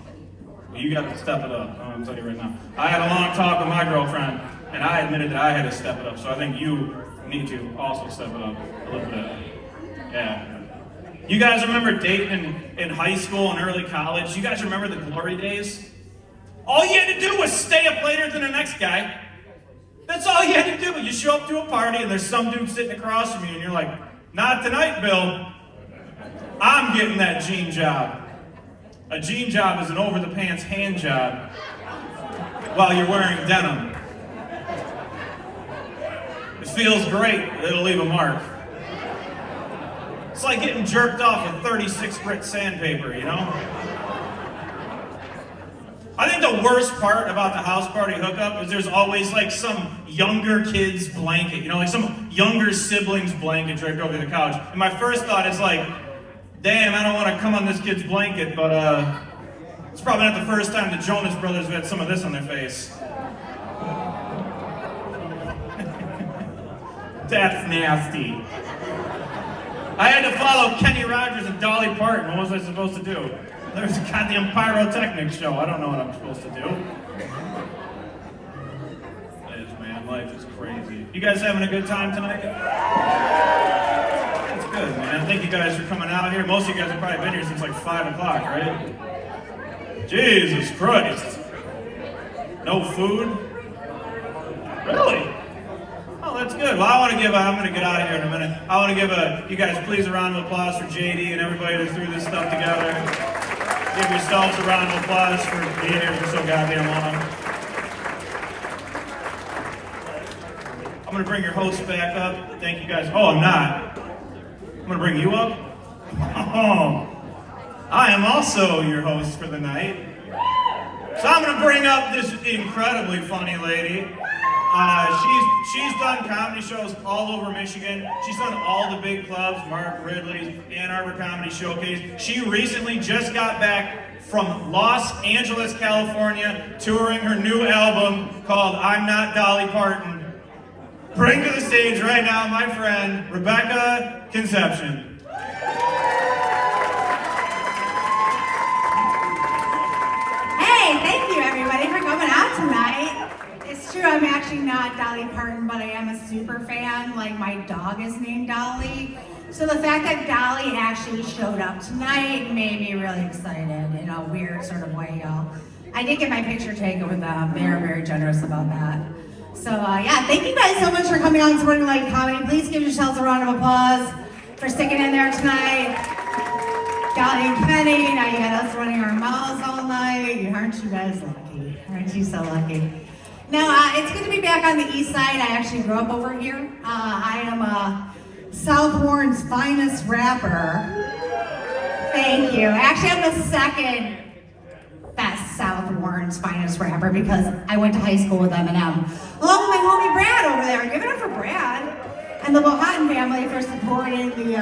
Speaker 6: Well, you got to step it up. I'm gonna tell you right now. I had a long talk with my girlfriend, and I admitted that I had to step it up. So I think you need to also step it up a little bit. Yeah. You guys remember dating in high school and early college? You guys remember the glory days? All you had to do was stay up later than the next guy. That's all you had to do. You show up to a party and there's some dude sitting across from you and you're like, not tonight, Bill. I'm getting that jean job. A jean job is an over-the-pants hand job while you're wearing denim. It feels great. It'll leave a mark. It's like getting jerked off with 36 grit sandpaper, I think the worst part about the house party hookup is there's always like some younger kid's blanket, like some younger sibling's blanket draped over the couch. And my first thought is like, damn, I don't want to come on this kid's blanket, but It's probably not the first time the Jonas Brothers have had some of this on their face. That's nasty. I had to follow Kenny Rogers and Dolly Parton. What was I supposed to do? There was a goddamn pyrotechnics show. I don't know what I'm supposed to do. It is, man. Life is crazy. You guys having a good time tonight? That's good, man. Thank you guys for coming out here. Most of you guys have probably been here since like 5 o'clock, right? Jesus Christ. No food? Really? Oh, that's good. Well, I'm going to get out of here in a minute. I want to give you guys please a round of applause for JD and everybody that threw this stuff together. Give yourselves a round of applause for being here for so goddamn long. I'm going to bring your host back up. Thank you guys. Oh, I'm not. I'm going to bring you up. Oh, I am also your host for the night. So I'm going to bring up this incredibly funny lady. She's done comedy shows all over Michigan. She's done all the big clubs, Mark Ridley's, Ann Arbor Comedy Showcase. She recently just got back from Los Angeles, California, touring her new album called I'm Not Dolly Parton. Bring to the stage right now my friend, Rebecca Conception.
Speaker 7: Hey, thank you everybody for coming out tonight. It's true, I'm actually not Dolly Parton, but I am a super fan. Like, my dog is named Dolly. So the fact that Dolly actually showed up tonight made me really excited in a weird sort of way, y'all. I did get my picture taken with them. They were very generous about that. So yeah, thank you guys so much for coming on Sporting Light Comedy. Please give yourselves a round of applause for sticking in there tonight. Dolly and Kenny, now you got us running our mouths all night. Aren't you guys lucky? Aren't you so lucky? Now, it's good to be back on the east side. I actually grew up over here. I am South Warren's finest rapper. Thank you. Actually, I'm the second best South Warren's finest rapper because I went to high school with Eminem. Along with my homie Brad over there. Give it up for Brad and the Bohatton family for supporting the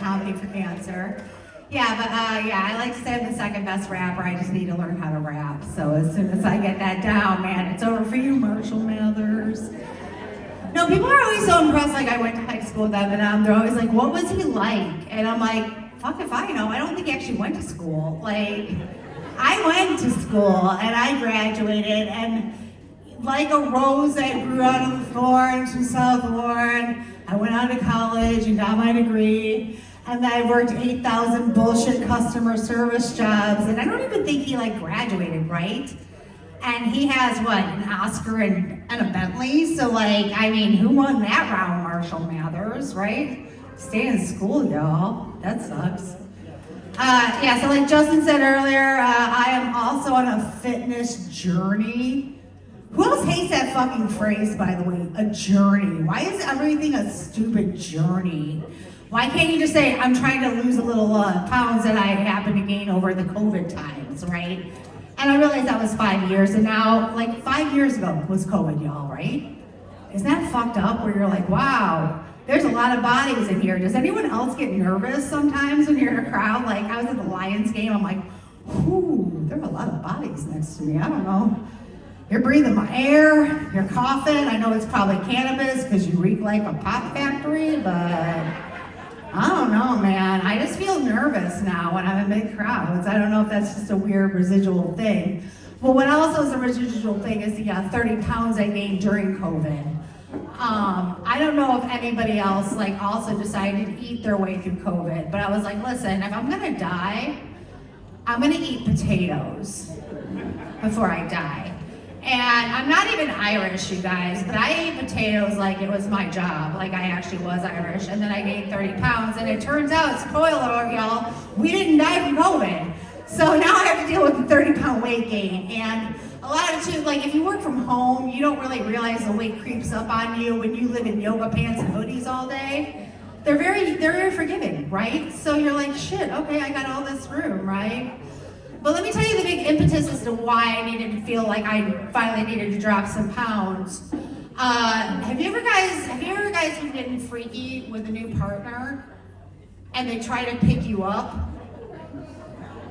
Speaker 7: Comedy for Cancer. Yeah, but I like to say I'm the second best rapper. I just need to learn how to rap. So as soon as I get that down, man, it's over for you, Marshall Mathers. No, people are always so impressed. Like, I went to high school with Eminem. They're always like, what was he like? And I'm like, fuck if I know. I don't think he actually went to school. Like, I went to school and I graduated, and like a rose that grew out of the thorns from South Warren, I went on to college and got my degree. And then I worked 8,000 bullshit customer service jobs, and I don't even think he like graduated, right? And he has what, an Oscar and a Bentley? So like, I mean, who won that round? Marshall Mathers, right? Stay in school, y'all. That sucks. Yeah, so like Justin said earlier, I am also on a fitness journey. Who else hates that fucking phrase, by the way? A journey. Why is everything a stupid journey? Why can't you just say, I'm trying to lose a little pounds that I happen to gain over the COVID times, right? And I realized that was 5 years, and now, like 5 years ago was COVID, y'all, right? Isn't that fucked up where you're like, wow, there's a lot of bodies in here. Does anyone else get nervous sometimes when you're in a crowd? Like, I was at the Lions game, I'm like, whoo, there are a lot of bodies next to me, I don't know. You're breathing my air, you're coughing. I know it's probably cannabis because you reek like a pot factory, but I don't know, man. I just feel nervous now when I'm in big crowds. I don't know if that's just a weird residual thing. But what also is a residual thing is the 30 pounds I gained during COVID. I don't know if anybody else like also decided to eat their way through COVID, but I was like, listen, if I'm gonna die, I'm gonna eat potatoes before I die. And I'm not even Irish, you guys, but I ate potatoes like it was my job, like I actually was Irish, and then I gained 30 pounds, and it turns out, spoiler alert, y'all, we didn't die from COVID. So now I have to deal with the 30-pound weight gain, and a lot of it, like if you work from home, you don't really realize the weight creeps up on you when you live in yoga pants and hoodies all day. They're very forgiving, right? So you're like, shit, okay, I got all this room, right? But let me tell you the big impetus as to why I needed to feel like I finally needed to drop some pounds. Have you ever guys been getting freaky with a new partner and they try to pick you up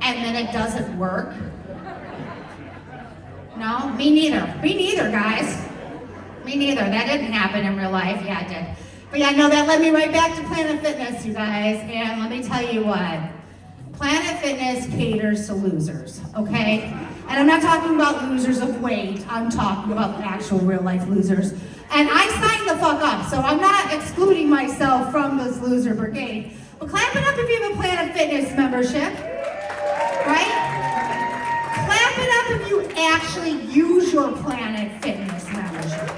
Speaker 7: and then it doesn't work? No? Me neither. Me neither, guys. Me neither. That didn't happen in real life. Yeah, it did. But yeah, no, that led me right back to Planet Fitness, you guys. And let me tell you what. Planet Fitness caters to losers, okay? And I'm not talking about losers of weight. I'm talking about actual real life losers. And I signed the fuck up, so I'm not excluding myself from this loser brigade. But clap it up if you have a Planet Fitness membership, right? Clap it up if you actually use your Planet Fitness membership.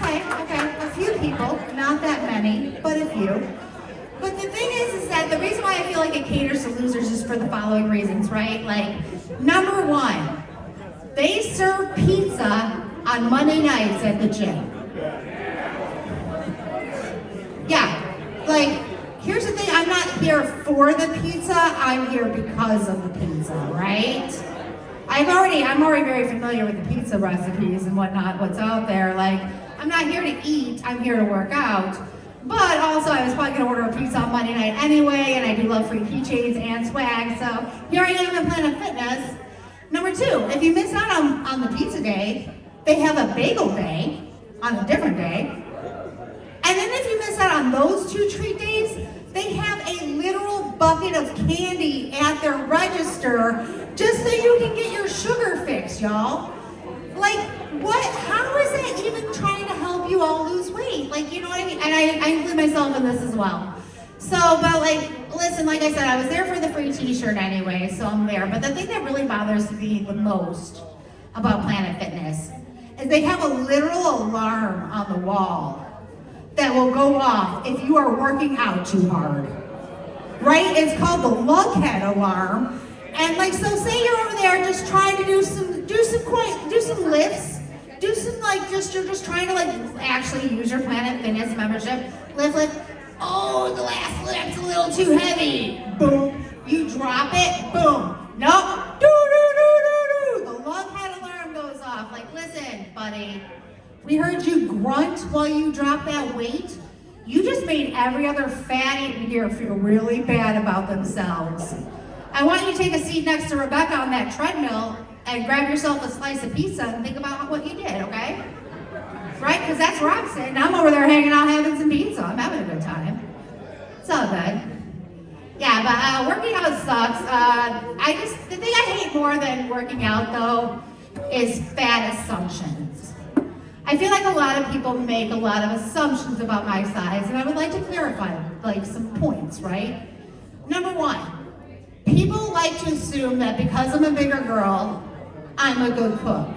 Speaker 7: Okay, a few people, not that many, but a few. But the thing is that the reason why I feel like it caters to losers is for the following reasons, right? Like, number one, they serve pizza on Monday nights at the gym. Yeah, like, here's the thing, I'm not here for the pizza, I'm here because of the pizza, right? I'm already very familiar with the pizza recipes and whatnot, what's out there. Like, I'm not here to eat, I'm here to work out. But also, I was probably gonna order a pizza on Monday night anyway, and I do love free keychains and swag, so here I am at Planet Fitness. Number two, if you miss out on the pizza day, they have a bagel day on a different day. And then if you miss out on those two treat days, they have a literal bucket of candy at their register just so you can get your sugar fix, y'all. Like, what? How is that even trying to help you all lose weight? Like, you know what I mean? And I include myself in this as well. So, but like, listen, like I said, I was there for the free t-shirt anyway, so I'm there. But the thing that really bothers me the most about Planet Fitness is they have a literal alarm on the wall that will go off if you are working out too hard. Right? It's called the lunkhead alarm. And like, so say you're over there just trying to do some lifts, you're just trying to like actually use your Planet Fitness membership, lift. Oh, the last lift's a little too heavy. Boom. You drop it. Boom. Nope. The lunkhead alarm goes off. Like, listen, buddy, we heard you grunt while you drop that weight. You just made every other fatty in here feel really bad about themselves. I want you to take a seat next to Rebecca on that treadmill and grab yourself a slice of pizza and think about what you did, okay? Right? Because that's where I'm sitting. I'm over there hanging out having some pizza. I'm having a good time. It's all good. Yeah, but working out sucks. The thing I hate more than working out, though, is fat assumptions. I feel like a lot of people make a lot of assumptions about my size, and I would like to clarify, like, some points, right? Number one, people like to assume that because I'm a bigger girl, I'm a good cook.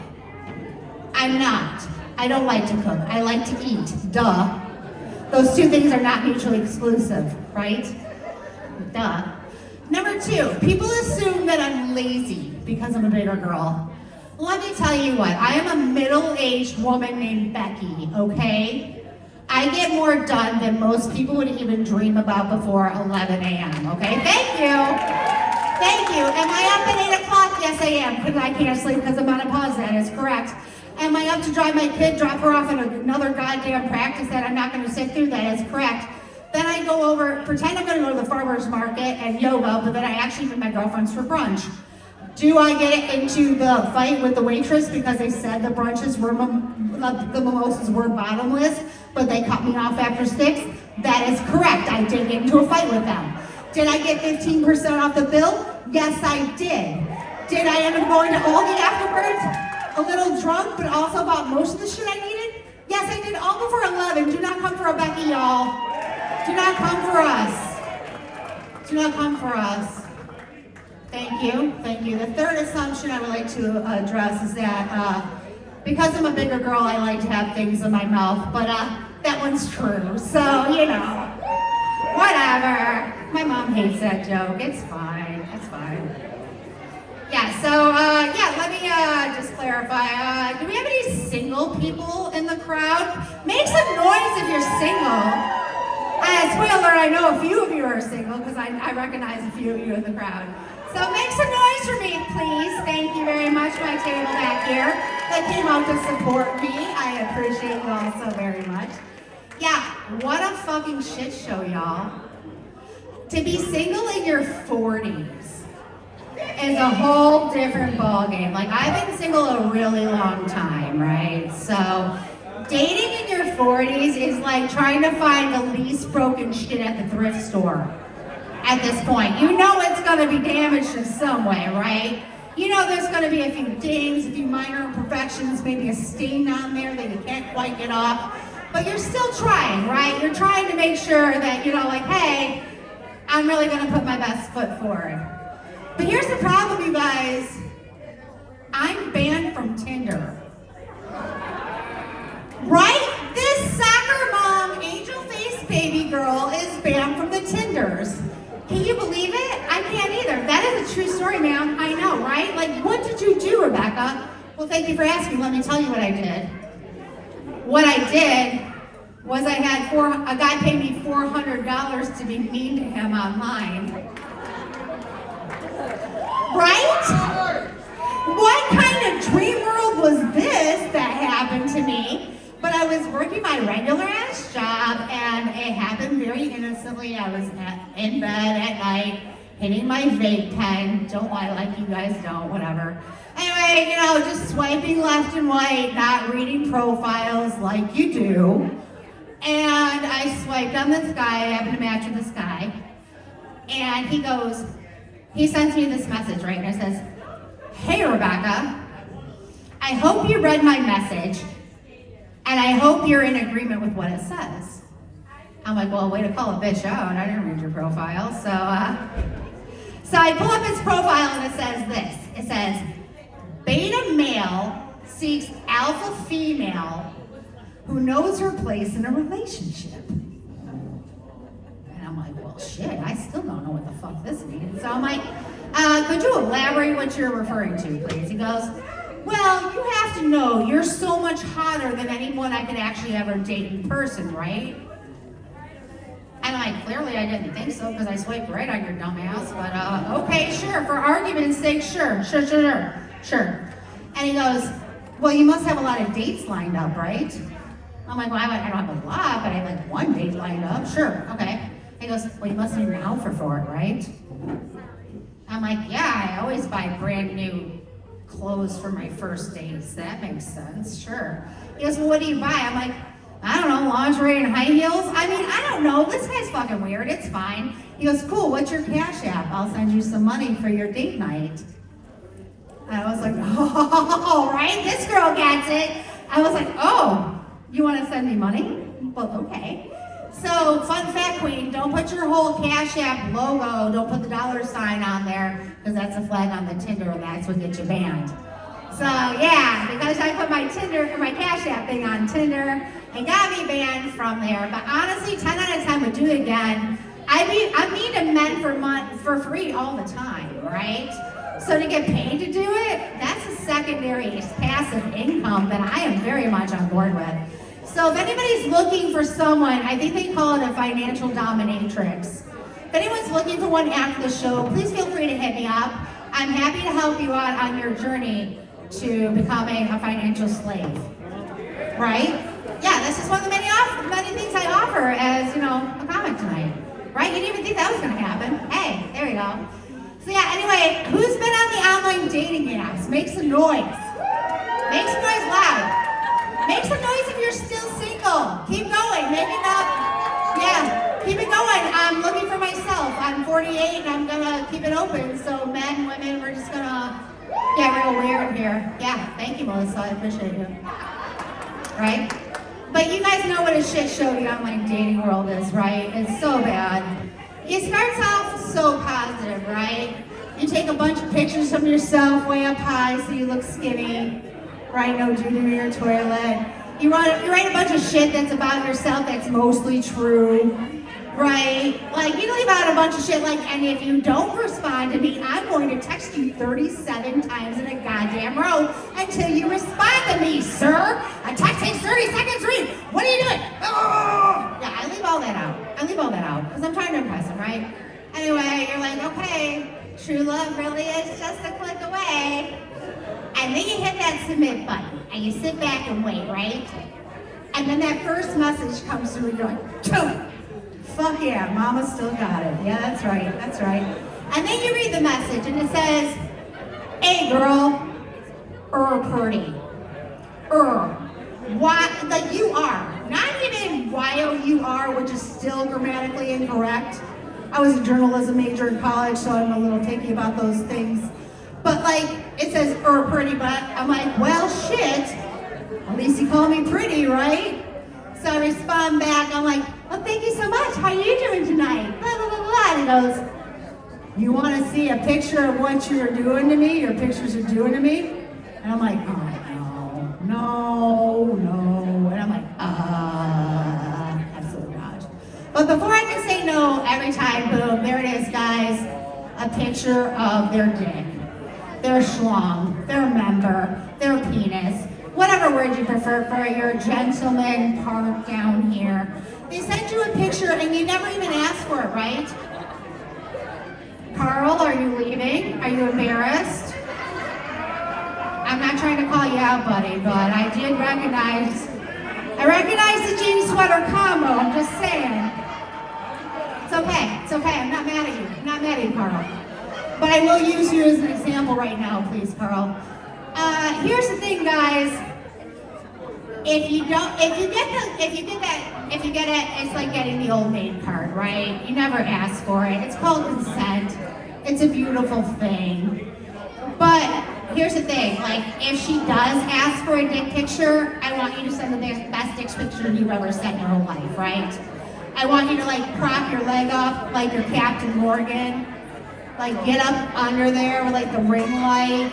Speaker 7: I'm not. I don't like to cook. I like to eat. Duh. Those two things are not mutually exclusive, right? Duh. Number two, people assume that I'm lazy because I'm a bigger girl. Let me tell you what, I am a middle-aged woman named Becky, okay? I get more done than most people would even dream about before 11 a.m., okay? Thank you. Thank you. Am I up at 8 o'clock? Yes, I am, because I can't sleep because I'm on a pause. That is correct. Am I up to drive my kid, drop her off at another goddamn practice that I'm not going to sit through? That is correct. Then I go over, pretend I'm going to go to the farmer's market and yoga, but then I actually meet my girlfriends for brunch. Do I get into the fight with the waitress because they said the brunches were, the mimosas were bottomless, but they cut me off after 6? That is correct. I did get into a fight with them. Did I get 15% off the bill? Yes, I did. Did I end up going to Aldi afterwards? A little drunk, but also bought most of the shit I needed? Yes, I did. All before 11. Do not come for a Becky, y'all. Do not come for us. Do not come for us. Thank you. Thank you. The third assumption I would like to address is that because I'm a bigger girl, I like to have things in my mouth, but that one's true. So, you know, whatever. My mom hates that joke. It's fine. It's fine. Yeah, so, let me just clarify. Do we have any single people in the crowd? Make some noise if you're single. Spoiler, I know a few of you are single because I recognize a few of you in the crowd. So make some noise for me, please. Thank you very much, my table back here that came out to support me. I appreciate you all so very much. Yeah, what a fucking shit show, y'all. To be single in your 40s is a whole different ballgame. Like, I've been single a really long time, right? So, dating in your 40s is like trying to find the least broken shit at the thrift store at this point. You know it's gonna be damaged in some way, right? You know there's gonna be a few dings, a few minor imperfections, maybe a stain on there that you can't quite get off. But you're still trying, right? You're trying to make sure that, like, hey, I'm really gonna put my best foot forward. But here's the problem, you guys. I'm banned from Tinder. Right? This soccer mom, angel face baby girl is banned from the Tinders. Can you believe it? I can't either. That is a true story, ma'am. I know, right? Like, what did you do, Rebecca? Well, thank you for asking. Let me tell you what I did. What I did was I had a guy pay me $400 to be mean to him online. Right? What kind of dream world was this that happened to me? But I was working my regular ass job, and it happened very innocently. I was in bed at night, hitting my vape pen. Don't lie like you guys don't, whatever. Anyway, just swiping left and right, not reading profiles like you do. And I swiped on this guy, I happened to match with this guy. And he sends me this message, right? And it says, "Hey, Rebecca, I hope you read my message. And I hope you're in agreement with what it says." I'm like, well, way to call a bitch out. I didn't read your profile. So I pull up his profile and it says this. It says, "Beta male seeks alpha female who knows her place in a relationship." And I'm like, well, shit, I still don't know what the fuck this means. So I'm like, could you elaborate what you're referring to, please? He goes, "Well, you have to know you're so much hotter than anyone I could actually ever date in person, right?" And I'm like, clearly I didn't think so because I swiped right on your dumb ass, but okay, sure, for argument's sake, sure. And he goes, "Well, you must have a lot of dates lined up, right?" I'm like, well, I don't have a lot, but I have like one date lined up. Sure, okay. He goes, "Well, you must be an alpha for it, right?" I'm like, yeah, I always buy brand new clothes for my first dates. That makes sense, sure. He goes, "Well, what do you buy?" I'm like, I don't know, lingerie and high heels? I mean, I don't know. This guy's fucking weird. It's fine. He goes, "Cool, what's your Cash App? I'll send you some money for your date night." And I was like, oh, right? This girl gets it. I was like, oh, you want to send me money? Well, okay. So, fun fact, Queen, don't put your whole Cash App logo, don't put the $sign on there, because that's a flag on the Tinder, and that's what gets you banned. So, yeah, because I put my Cash App thing on Tinder, it got me banned from there. But honestly, 10 out of 10 would do it again. I mean to men for free all the time, right? So to get paid to do it, that's a secondary passive income that I am very much on board with. So if anybody's looking for someone, I think they call it a financial dominatrix. If anyone's looking for one after the show, please feel free to hit me up. I'm happy to help you out on your journey to becoming a financial slave. Right? Yeah, this is one of the many things I offer as, a comic tonight. Right? You didn't even think that was going to happen. Hey, there we go. So yeah, anyway, who's been on the online dating apps? Make some noise. Make some noise loud. Make some noise if you're still single. Keep going. Maybe not. Yeah, keep it going. I'm looking for myself. I'm 48 and I'm gonna keep it open. So men, women, we're just gonna get real weird here. Yeah, thank you, Melissa. I appreciate you. Right? But you guys know what a shit show the online dating world is, right? It's so bad. It starts off so positive, right? You take a bunch of pictures of yourself way up high so you look skinny, right? No junior in your toilet. You write a bunch of shit that's about yourself that's mostly true, right? Like, you leave out a bunch of shit like, "And if you don't respond to me, I'm going to text you 37 times in a goddamn row until you respond to me, sir. A text takes 30 seconds to read. What are you doing?" Oh! Yeah, I leave all that out. Because I'm trying to impress him, right? Anyway, you're like, okay, true love really is just a click away. And then you hit that submit button, and you sit back and wait, right? And then that first message comes through, and you're like, fuck yeah, mama still got it. Yeah, that's right. And then you read the message, and it says, Hey girl, pretty. Why, like you are. Not even Y-O-U-R, which is still grammatically incorrect. I was a journalism major in college, so I'm a little picky about those things. But like, it says pretty, but I'm like, well shit, at least you call me pretty, right? So I respond back, I'm like, well thank you so much, how are you doing tonight? Blah, blah, blah, blah. And he goes, you want to see a picture of what you're doing to me, your pictures are doing to me? And I'm like, oh, no. And I'm like, absolutely not. But before I can say no, every time, boom, there it is, guys. A picture of their dick, their schlong, their member, their penis, whatever word you prefer for your gentleman part down here. They send you a picture and you never even ask for it, right? Carl, are you leaving? Are you embarrassed? I'm not trying to call you out, buddy, but I recognize the jean sweater combo, I'm just saying. It's okay, I'm not mad at you, Carl. But I will use you as an example right now, please, Carl. Here's the thing, guys. If you get it, it's like getting the old maid card, right? You never ask for it. It's called consent. It's a beautiful thing. But here's the thing, like if she does ask for a dick picture, I want you to send the best dick picture you've ever sent in your whole life, right? I want you to like prop your leg up like you're Captain Morgan. Like get up under there with like the ring light.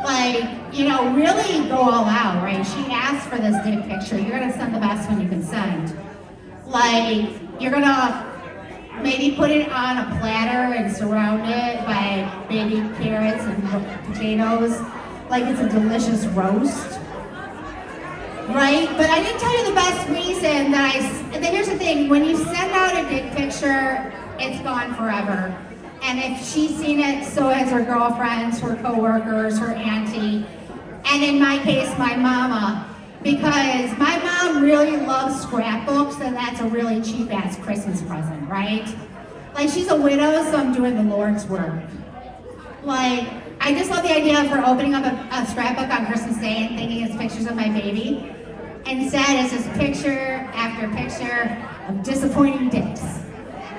Speaker 7: Like, you know, really go all out, right? She asked for this dick picture. You're gonna send the best one you can send. Like, you're gonna maybe put it on a platter and surround it by baby carrots and potatoes. Like it's a delicious roast. Right? But I didn't tell you the best reason here's the thing, when you send out a dick picture, it's gone forever. And if she's seen it, so has her girlfriends, her coworkers, her auntie, and in my case, my mama. Because my mom really loves scrapbooks, and that's a really cheap-ass Christmas present, right? Like, she's a widow, so I'm doing the Lord's work. Like, I just love the idea of her opening up a scrapbook on Christmas Day and thinking it's pictures of my baby. Instead, it's just picture after picture of disappointing dicks.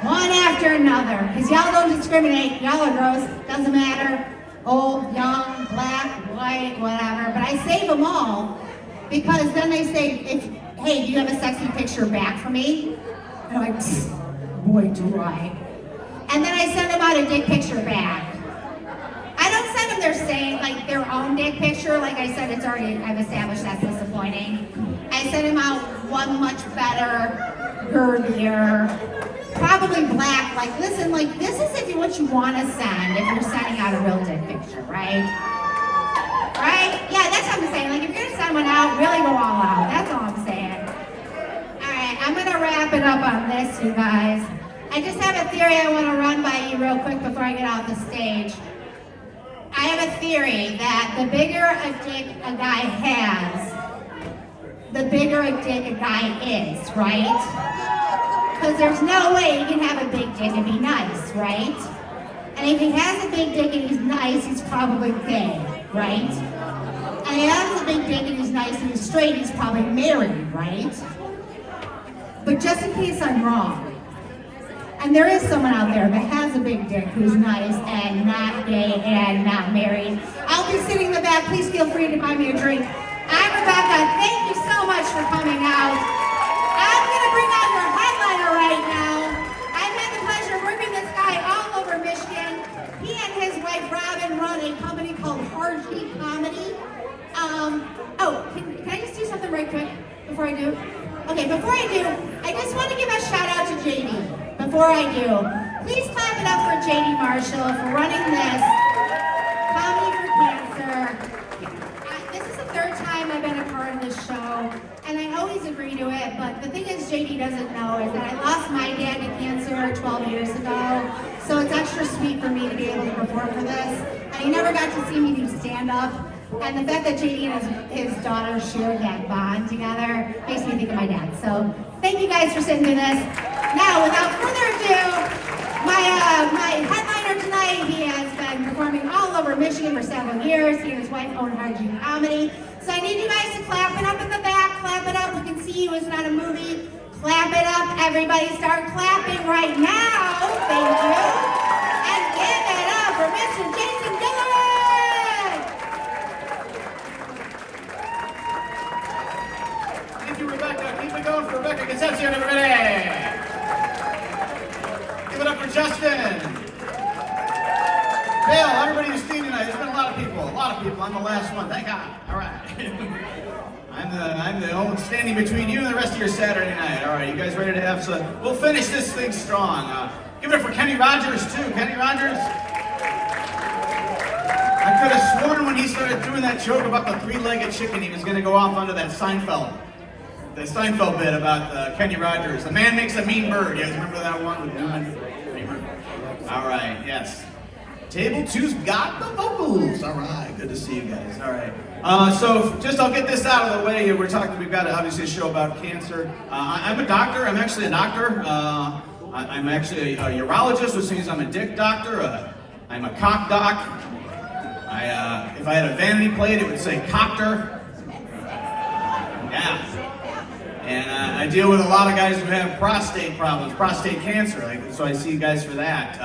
Speaker 7: One after another, because y'all don't discriminate, y'all are gross, doesn't matter, old, young, black, white, whatever, but I save them all, because then they say, hey, do you have a sexy picture back for me? And I'm like, boy, do I. And then I send them out a dick picture back. I don't send them their own dick picture, like I said, I've established that's disappointing. I send them out one much better, girthier, probably black, like listen, like this is what you want to send if you're sending out a real dick picture, right? Right? Yeah, that's what I'm saying. Like if you're gonna send one out, really go all out. That's all I'm saying. Alright, I'm gonna wrap it up on this, you guys. I just have a theory I want to run by you real quick before I get off the stage. I have a theory that the bigger a dick a guy has, the bigger a dick a guy is, right? Because there's no way you can have a big dick and be nice, right? And if he has a big dick and he's nice, he's probably gay, right? And if he has a big dick and he's nice and he's straight, he's probably married, right? But just in case I'm wrong, and there is someone out there that has a big dick who's nice and not gay and not married, I'll be sitting in the back. Please feel free to buy me a drink. I'm Rebecca. Thank you so much for coming out. I'm going to bring out your headliner right now. I've had the pleasure of working this guy all over Michigan. He and his wife Robin run a company called Hard Heat Comedy. Can I just do something right quick before I do? Okay, before I do, I just want to give a shout out to JD. Before I do, please clap it up for JD Marshall for running this Comedy for Cancer. This is the third time I've been a part of this show, and I always agree to it, but the thing is JD doesn't know is that I lost my dad to cancer 12 years ago, so it's extra sweet for me to be able to perform for this, and he never got to see me do stand-up. And the fact that JD and his daughter shared that bond together makes me think of my dad. So thank you guys for sitting through this. Now, without further ado, my headliner tonight, he has been performing all over Michigan. Michigan for several years. He and his wife own Hard G Comedy. So I need you guys to clap it up in the back. Clap it up. You can see he was not a movie. Clap it up. Everybody start clapping right now. Thank you. And give it up for Mr. Jason Gilliland.
Speaker 5: Thank you, Rebecca. Keep it going for Rebecca Concepcion, everybody. Give it up for Justin. Bill, everybody who's seen tonight. There's been a lot of people. I'm the last one. Thank God. All right. I'm the only standing between you and the rest of your Saturday night. All right, you guys ready to have some? We'll finish this thing strong. Give it up for Kenny Rogers too. Kenny Rogers. I could have sworn when he started doing that joke about the three-legged chicken, he was going to go off onto that Seinfeld bit about Kenny Rogers. The man makes a mean bird. You guys remember that one with Newman? All right, yes. Table two's got the vocals. All right, good to see you guys. All right. So I'll get this out of the way. We've got obviously a show about cancer. I'm a doctor. I'm actually a doctor. I'm actually a urologist, which means I'm a dick doctor. I'm a cock doc. If I had a vanity plate, it would say cockter. Yeah. And I deal with a lot of guys who have prostate problems, prostate cancer. So I see you guys for that.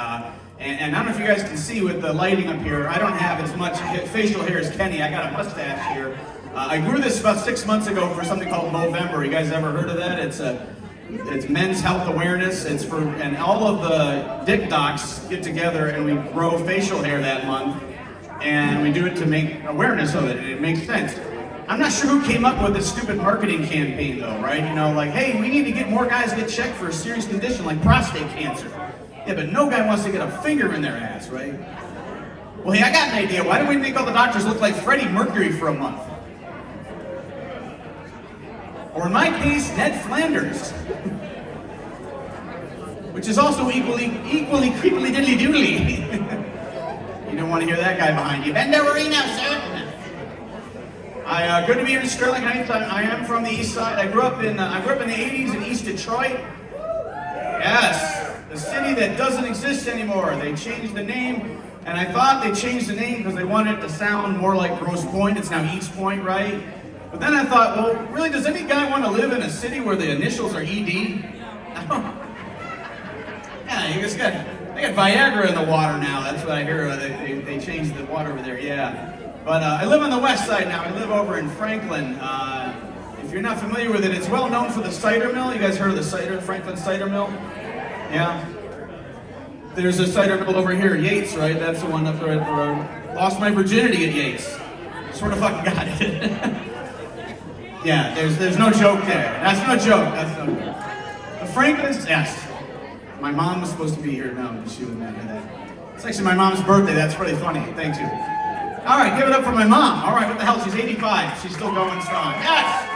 Speaker 5: And I don't know if you guys can see with the lighting up here, I don't have as much facial hair as Kenny. I got a mustache here. I grew this about 6 months ago for something called Movember. You guys ever heard of that? It's men's health awareness. And all of the dick docs get together and we grow facial hair that month. And we do it to make awareness of it, and it makes sense. I'm not sure who came up with this stupid marketing campaign though, right? Like, hey, we need to get more guys to get checked for a serious condition like prostate cancer. Yeah, but no guy wants to get a finger in their ass, right? Well, hey, I got an idea. Why don't we make all the doctors look like Freddie Mercury for a month? Or in my case, Ned Flanders. Which is also equally creepily diddly doodly. You don't want to hear that guy behind you. Bend over right now, sir. Good to be here in Sterling Heights. I am from the East Side. I grew up in the 80s in East Detroit. Yes. The city that doesn't exist anymore. They changed the name, and I thought they changed the name because they wanted it to sound more like Grosse Pointe. It's now East Point, right? But then I thought, well, really, does any guy want to live in a city where the initials are ED? Yeah, they got Viagra in the water now. That's what I hear. They changed the water over there, yeah. But I live on the west side now. I live over in Franklin. If you're not familiar with it, it's well known for the cider mill. You guys heard of the Franklin cider mill? Yeah. There's a cider mill over here, Yates, right? That's the one up there at the road. Lost my virginity at Yates. Sort of fucking got it. Yeah, there's no joke there. That's no joke. The Franklins, yes. My mom was supposed to be here now, but she was not here. It's actually my mom's birthday. That's really funny. Thank you. All right, give it up for my mom. All right, what the hell? She's 85. She's still going strong. Yes!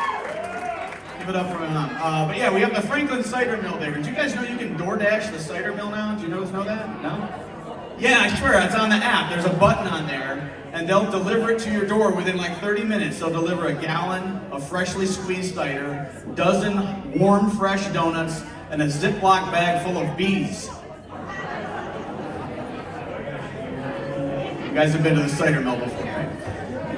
Speaker 5: Give it up for my mom. But yeah, we have the Franklin cider mill there. Did you guys know you can DoorDash the cider mill now? Do you know that? No? Yeah, I swear, it's on the app. There's a button on there, and they'll deliver it to your door within like 30 minutes. They'll deliver a gallon of freshly squeezed cider, dozen warm, fresh donuts, and a Ziploc bag full of bees. You guys have been to the cider mill before, right?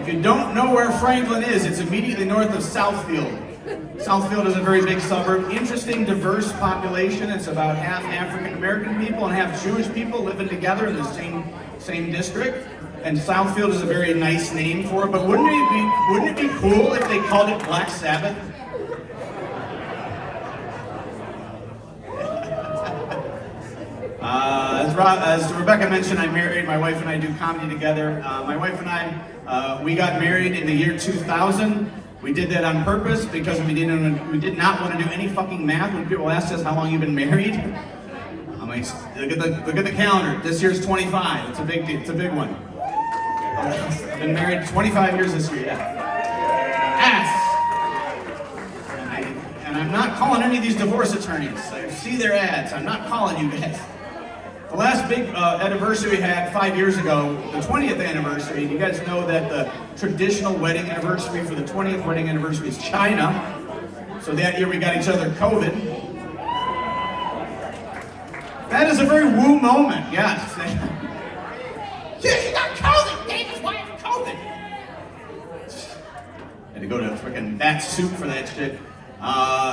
Speaker 5: If you don't know where Franklin is, it's immediately north of Southfield. Southfield is a very big suburb. Interesting, diverse population. It's about half African American people and half Jewish people living together in the same district. And Southfield is a very nice name for it. But wouldn't it be cool if they called it Black Sabbath? As Rebecca mentioned, I'm married. My wife and I do comedy together. My wife and I, we got married in the year 2000. We did that on purpose because we did not want to do any fucking math when people asked us how long you've been married. I'm like, look at the calendar. This year's 25. It's a big deal. It's a big one. I've been married 25 years this year. Yeah. And I'm not calling any of these divorce attorneys. I see their ads. I'm not calling you guys. The last big anniversary we had 5 years ago, the 20th anniversary, you guys know that the traditional wedding anniversary for the 20th wedding anniversary is China. So that year we got each other COVID. That is a very woo moment, yes. Yeah, you got COVID, David!
Speaker 6: soup for that shit.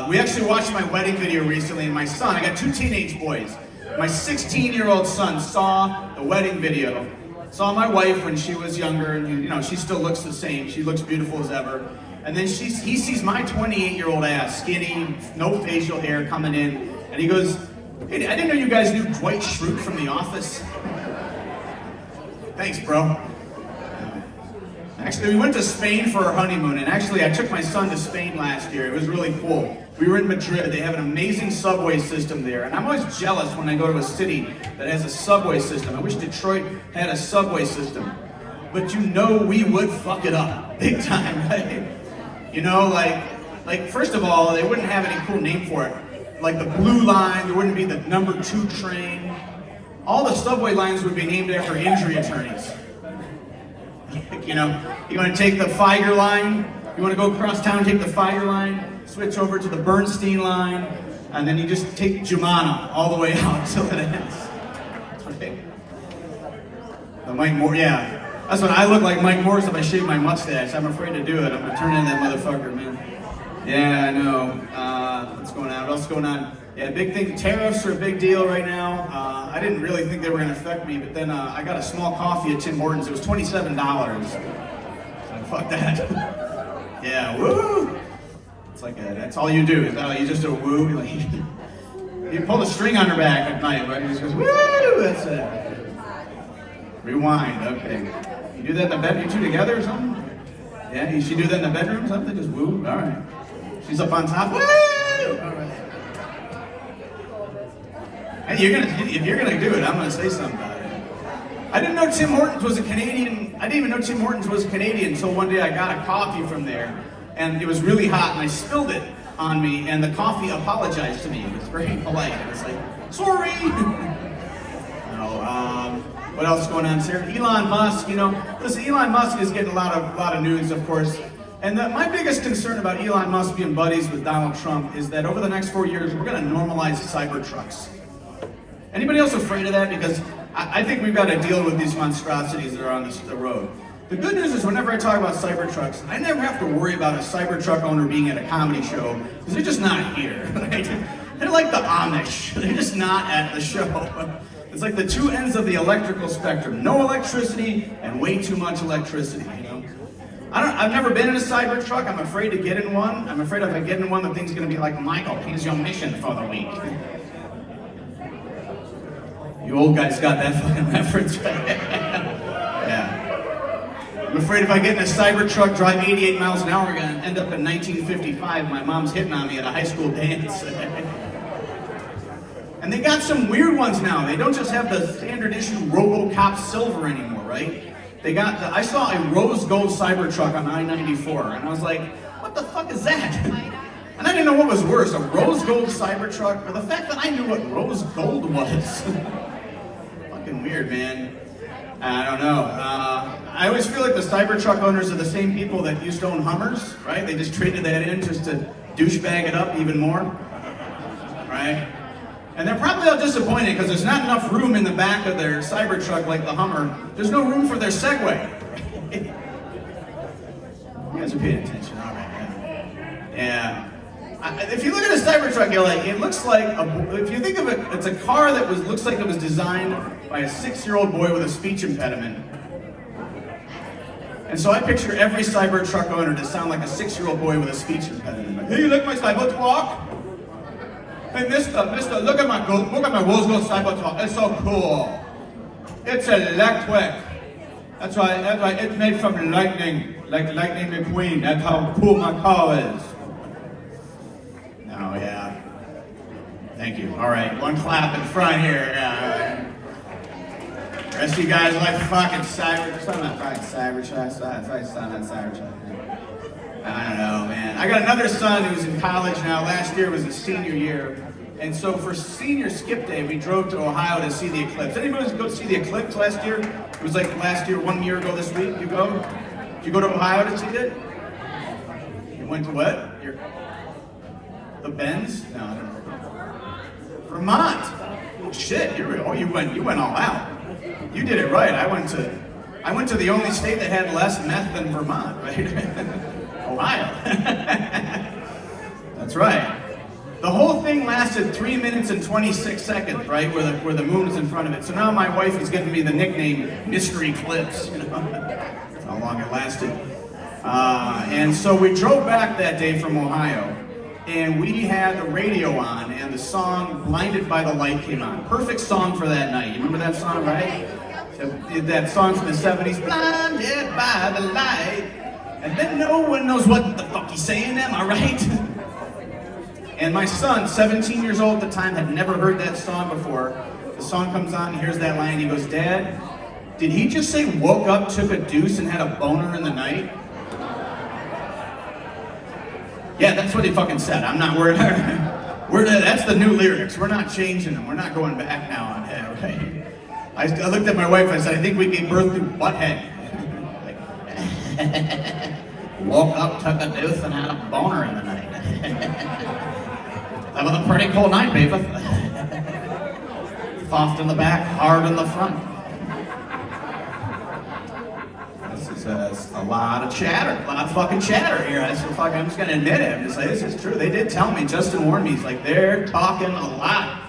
Speaker 6: We actually watched my wedding video recently, and my son, I got 2 teenage boys. My 16-year-old son saw the wedding video, saw my wife when she was younger, and you know, she still looks the same. She looks beautiful as ever. And then he sees my 28-year-old ass, skinny, no facial hair, coming in, and he goes, "Hey, I didn't know you guys knew Dwight Schrute from The Office." Thanks, bro. Actually, we went to Spain for our honeymoon, and actually I took my son to Spain last year. It was really cool. We were in Madrid. They have an amazing subway system there, and I'm always jealous when I go to a city that has a subway system. I wish Detroit had a subway system. But you know we would fuck it up big time, right? You know, like first of all, they wouldn't have any cool name for it. Like the Blue Line, there wouldn't be the number 2 train. All the subway lines would be named after injury attorneys. You know, you want to take the Feiger line, you want to go across town, take the Feiger line, switch over to the Bernstein line, and then you just take Jumana all the way out till it ends. That's right. The Mike Moore, yeah. That's what I look like, Mike Morris, if I shave my mustache. I'm afraid to do it. I'm going to turn into that motherfucker, man. Yeah, I know. What's going on? What else is going on? Yeah, big thing. Tariffs are a big deal right now. I didn't really think they were going to affect me, but then I got a small coffee at Tim Hortons. It was $27. So, fuck that. Yeah, woo! It's like that's all you do. Is that all you just do? Woo? Like, you pull the string on her back at night, right? You just goes woo. That's it. Rewind. Okay. You do that in the bed? You two together or something? Yeah. You should do that in the bedroom or something? Just woo. All right. She's up on top. Woo! All right. Hey, if you're gonna do it, I'm gonna say something about it. I didn't know Tim Hortons was a Canadian. I didn't even know Tim Hortons was Canadian until one day I got a coffee from there, and it was really hot, and I spilled it on me, and the coffee apologized to me. It was very polite. It was like, sorry. What else is going on, Sarah? Elon Musk. You know, listen, Elon Musk is getting a lot of news, of course. And my biggest concern about Elon Musk being buddies with Donald Trump is that over the next 4 years, we're going to normalize Cybertrucks. Anybody else afraid of that? Because I think we've got to deal with these monstrosities that are on the road. The good news is whenever I talk about Cybertrucks, I never have to worry about a Cybertruck owner being at a comedy show, because they're just not here. Right? They're like the Amish. They're just not at the show. It's like the 2 ends of the electrical spectrum. No electricity and way too much electricity, you know? I've never been in a Cybertruck. I'm afraid to get in one. I'm afraid if I get in one, the thing's going to be like, Michael, here's your mission for the week. You old guys got that fucking reference, right? Yeah. I'm afraid if I get in a Cybertruck, drive 88 miles an hour, I'm going to end up in 1955. My mom's hitting on me at a high school dance. And they got some weird ones now. They don't just have the standard issue RoboCop Silver anymore, right? They got I saw a rose gold Cybertruck on I-94, and I was like, what the fuck is that? And I didn't know what was worse, a rose gold Cybertruck, or the fact that I knew what rose gold was. Fucking weird, man. I don't know. I always feel like the Cybertruck owners are the same people that used to own Hummers, right? They just traded that in just to douchebag it up even more, right? And they're probably all disappointed because there's not enough room in the back of their Cybertruck like the Hummer. There's no room for their Segway. You guys are paying attention, all right, yeah. If you look at a Cybertruck, you're like, it looks like, if you think of it, it's a car that looks like it was designed by a 6-year-old boy with a speech impediment. And so I picture every Cybertruck owner to sound like a 6-year-old boy with a speech impediment. Like, hey, you like my Cybertruck? Hey, mister, look at my rose gold Cybertruck. It's so cool. It's electric. That's right. It's made from lightning, like Lightning McQueen. That's how cool my car is. Oh, yeah. Thank you. All right, one clap in front here. Yeah, all right. The rest of you guys like fucking Cybertruck. I'm not fucking Cybertruck. I don't know, man. I got another son who's in college now. Last year was his senior year. And so for senior skip day, we drove to Ohio to see the eclipse. Anybody go see the eclipse last year? It was like last year, 1 year ago this week. You go? Did you go to Ohio to see it? You went to what? The Benz? No, I don't know. Vermont. Oh, shit, you went all out. You did it right. I went to the only state that had less meth than Vermont, right?
Speaker 8: Ohio. That's right. The whole thing lasted 3 minutes and 26 seconds, right, where the moon is in front of it. So now my wife is giving me the nickname Mystery Clips. You know? That's how long it lasted. And so we drove back that day from Ohio, and we had the radio on, and the song Blinded by the Light came on. Perfect song for that night. You remember that song, right? That song from the 70s, Blinded by the Light. And then no one knows what the fuck he's saying, am I right? And my son, 17 years old at the time, had never heard that song before. The song comes on, he hears that line, he goes, Dad, did he just say woke up, took a deuce, and had a boner in the night? Yeah, that's what he fucking said. I'm not worried. That's the new lyrics. We're not changing them. We're not going back now on that, right? I looked at my wife, I said, I think we gave birth to Butthead. Woke up, took a deuce, and had a boner in the night. That was a pretty cool night, baby. Soft in the back, hard in the front. This is a lot of chatter, a lot of fucking chatter here. I'm just gonna admit it. I'm just like, this is true. They did tell me, Justin warned me, he's like, they're talking a lot.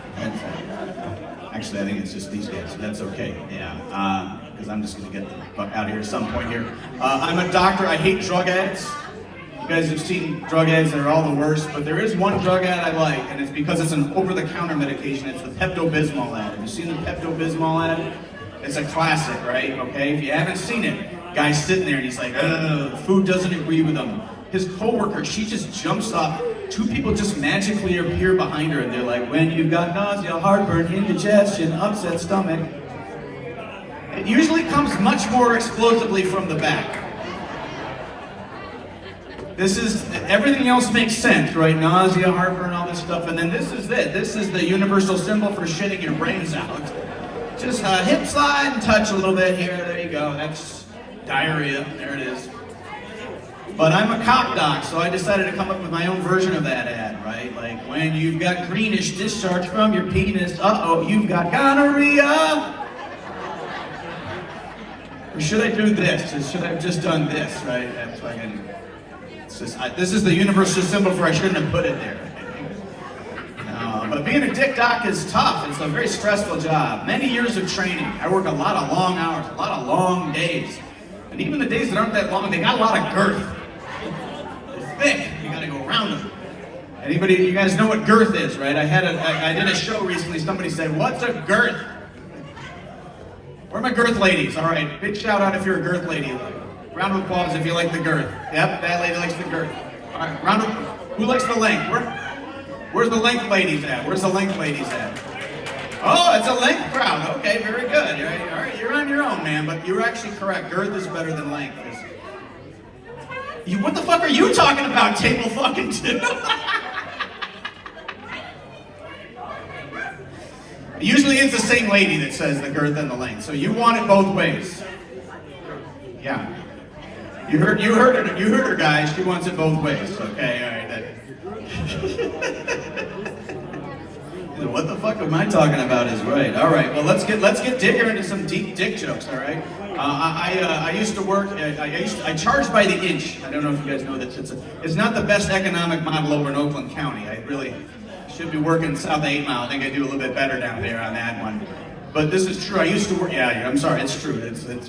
Speaker 8: Actually, I think it's just these guys, so that's okay, yeah. Because I'm just gonna get the fuck out of here at some point here. I'm a doctor, I hate drug addicts. You guys have seen drug ads, they're all the worst, but there is one drug ad I like, and it's because it's an over-the-counter medication. It's the Pepto-Bismol ad. Have you seen the Pepto-Bismol ad? It's a classic, right? Okay, if you haven't seen it, guy's sitting there and he's like, the food doesn't agree with him. His coworker, she just jumps up. Two people just magically appear behind her, and they're like, when you've got nausea, heartburn, indigestion, upset stomach. It usually comes much more explosively from the back. Everything else makes sense, right? Nausea, heartburn, all this stuff, and then this is it. This is the universal symbol for shitting your brains out. Just hip slide and touch a little bit here, there you go. That's diarrhea, there it is. But I'm a cop doc, so I decided to come up with my own version of that ad, right? Like, when you've got greenish discharge from your penis, uh-oh, you've got gonorrhea. Or should I do this? Or should I have just done this, right? That's fucking... this is the universal symbol for I shouldn't have put it there. But being a dick doc is tough. It's a very stressful job. Many years of training. I work a lot of long hours, a lot of long days. And even the days that aren't that long, they got a lot of girth. They're thick. You gotta go around them. Anybody, you guys know what girth is, right? I did a show recently, somebody said, what's a girth? Where are my girth ladies? All right, big shout out if you're a girth lady. Round of applause if you like the girth. Yep, that lady likes the girth. All right, who likes the length? Where's the length ladies at? Where's the length ladies at? Oh, it's a length crowd. Okay, very good. All right, you're on your own, man, but you're actually correct. Girth is better than length. What the fuck are you talking about, table fucking two? Usually it's the same lady that says the girth and the length, so you want it both ways. Yeah. You heard her, guys. She wants it both ways. Okay, all right. What the fuck am I talking about is right. All right. Well, let's get digger into some deep dick jokes. All right. I used to work. I charge by the inch. I don't know if you guys know this. It's not the best economic model over in Oakland County. I really should be working south of 8 Mile. I think I do a little bit better down there on that one. But this is true. I used to work. Yeah, I'm sorry. It's true.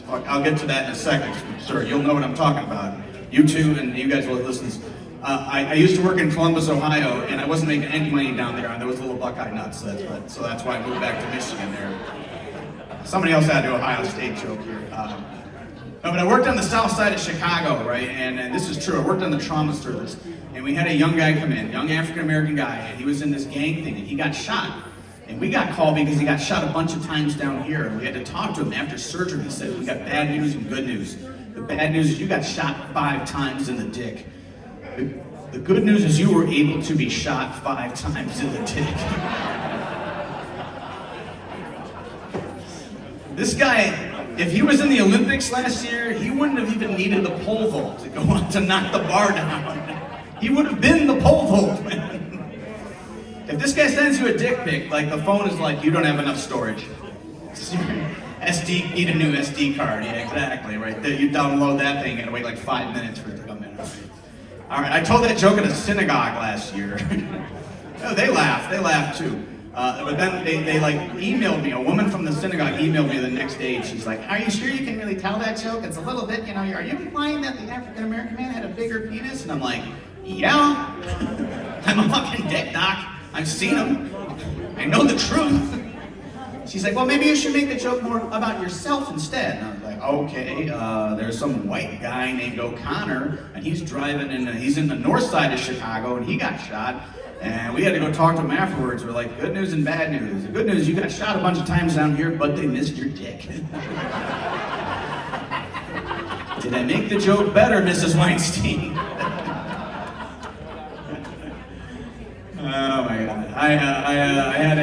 Speaker 8: I'll get to that in a second, sir. You'll know what I'm talking about. You too, and you guys will listen. I used to work in Columbus, Ohio, and I wasn't making any money down there. There was little Buckeye nuts. So that's why I moved back to Michigan there. Somebody else had to do Ohio State joke here. No, but I worked on the south side of Chicago, right? And this is true. I worked on the trauma service, and we had a young guy come in, young African American guy, and he was in this gang thing, and he got shot. And we got called because he got shot a bunch of times down here, and we had to talk to him after surgery. He said, we got bad news and good news. The bad news is you got shot 5 times in the dick. The good news is you were able to be shot 5 times in the dick. This guy, if he was in the Olympics last year, he wouldn't have even needed the pole vault to go on to knock the bar down. He would have been the pole vault, man. If this guy sends you a dick pic, like the phone is like, you don't have enough storage. SD, need a new SD card. Yeah, exactly, right there. You download that thing and wait like 5 minutes for it to come in. Right? All right, I told that joke at a synagogue last year. No, they laughed too. But then they like emailed me. A woman from the synagogue emailed me the next day, and she's like, "Are you sure you can really tell that joke? It's a little bit, you know. Are you implying that the African American man had a bigger penis?" And I'm like, "Yeah, I'm a fucking dick, doc. I've seen him. I know the truth." She's like, "Well, maybe you should make the joke more about yourself instead." And I was like, "Okay, there's some white guy named O'Connor, and he's driving in. He's in the north side of Chicago, and he got shot." And we had to go talk to him afterwards. We're like, good news and bad news. The good news, you got shot a bunch of times down here, but they missed your dick. Did I make the joke better, Mrs. Weinstein? Oh my God! I had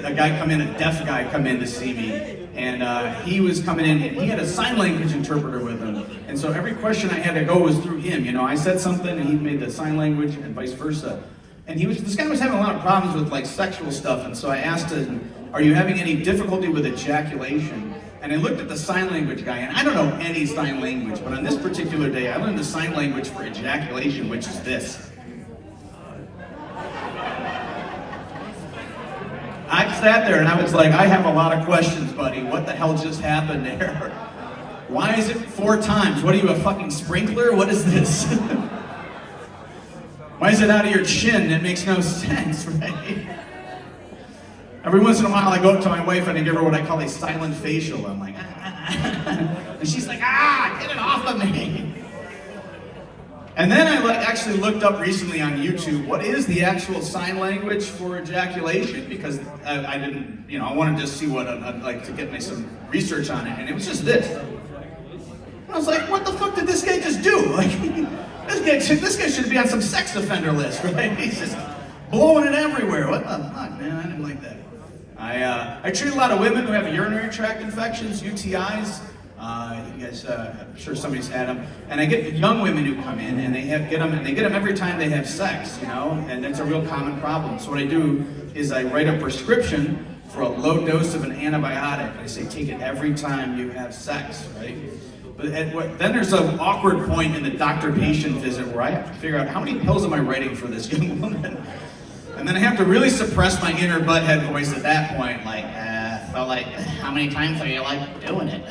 Speaker 8: a guy come in, a deaf guy come in to see me, and he was coming in, and he had a sign language interpreter with him, and so every question I had to go was through him. You know, I said something, and he made the sign language, and vice versa. And this guy was having a lot of problems with like sexual stuff, and so I asked him, "Are you having any difficulty with ejaculation?" And I looked at the sign language guy, and I don't know any sign language, but on this particular day, I learned the sign language for ejaculation, which is this. I sat there and I was like, I have a lot of questions, buddy. What the hell just happened there? Why is it 4 times? What are you, a fucking sprinkler? What is this? Why is it out of your chin? It makes no sense, right? Every once in a while I go up to my wife and I give her what I call a silent facial. I'm like, and she's like, get it off of me. And then I actually looked up recently on YouTube, what is the actual sign language for ejaculation? Because I didn't, I wanted to see what I'd like to get me some research on it, and it was just this. And I was like, what the fuck did this guy just do? Like, this guy should be on some sex offender list, right? He's just blowing it everywhere. What the fuck, man? I didn't like that. I treat a lot of women who have urinary tract infections, UTIs. You guys, I'm sure somebody's had them. And I get young women who come in and they get them every time they have sex, and that's a real common problem. So what I do is I write a prescription for a low dose of an antibiotic. I say take it every time you have sex, right? But then there's an awkward point in the doctor-patient visit where I have to figure out how many pills am I writing for this young woman? And then I have to really suppress my inner butthead voice at that point, like, how many times are you like doing it?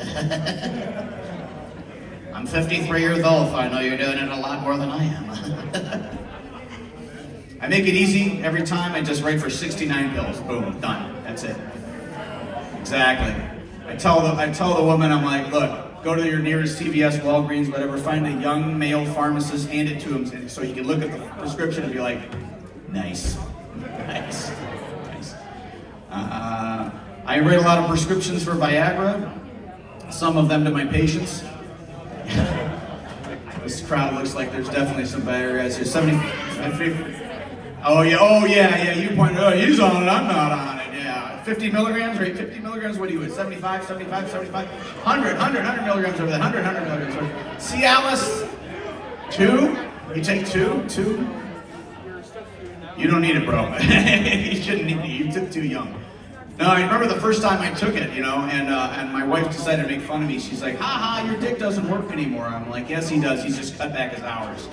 Speaker 8: I'm 53 years old, so I know you're doing it a lot more than I am. I make it easy every time. I just write for 69 pills. Boom, done. That's it. Exactly. I tell the woman, I'm like, look, go to your nearest CVS, Walgreens, whatever, find a young male pharmacist, hand it to him so he can look at the prescription and be like, nice. Nice. I write a lot of prescriptions for Viagra, some of them to my patients. This crowd looks like there's definitely some Viagra guys here. 50. Oh yeah, you pointed, he's on it, I'm not on it, yeah. 50 milligrams, right? 50 milligrams, what are you at? 75, 100 milligrams over there, 100 milligrams over there. Cialis, 2, you take 2. You don't need it, bro. You shouldn't need it. You took too young. No, I remember the first time I took it, and my wife decided to make fun of me. She's like, ha, your dick doesn't work anymore. I'm like, yes, he does. He's just cut back his hours.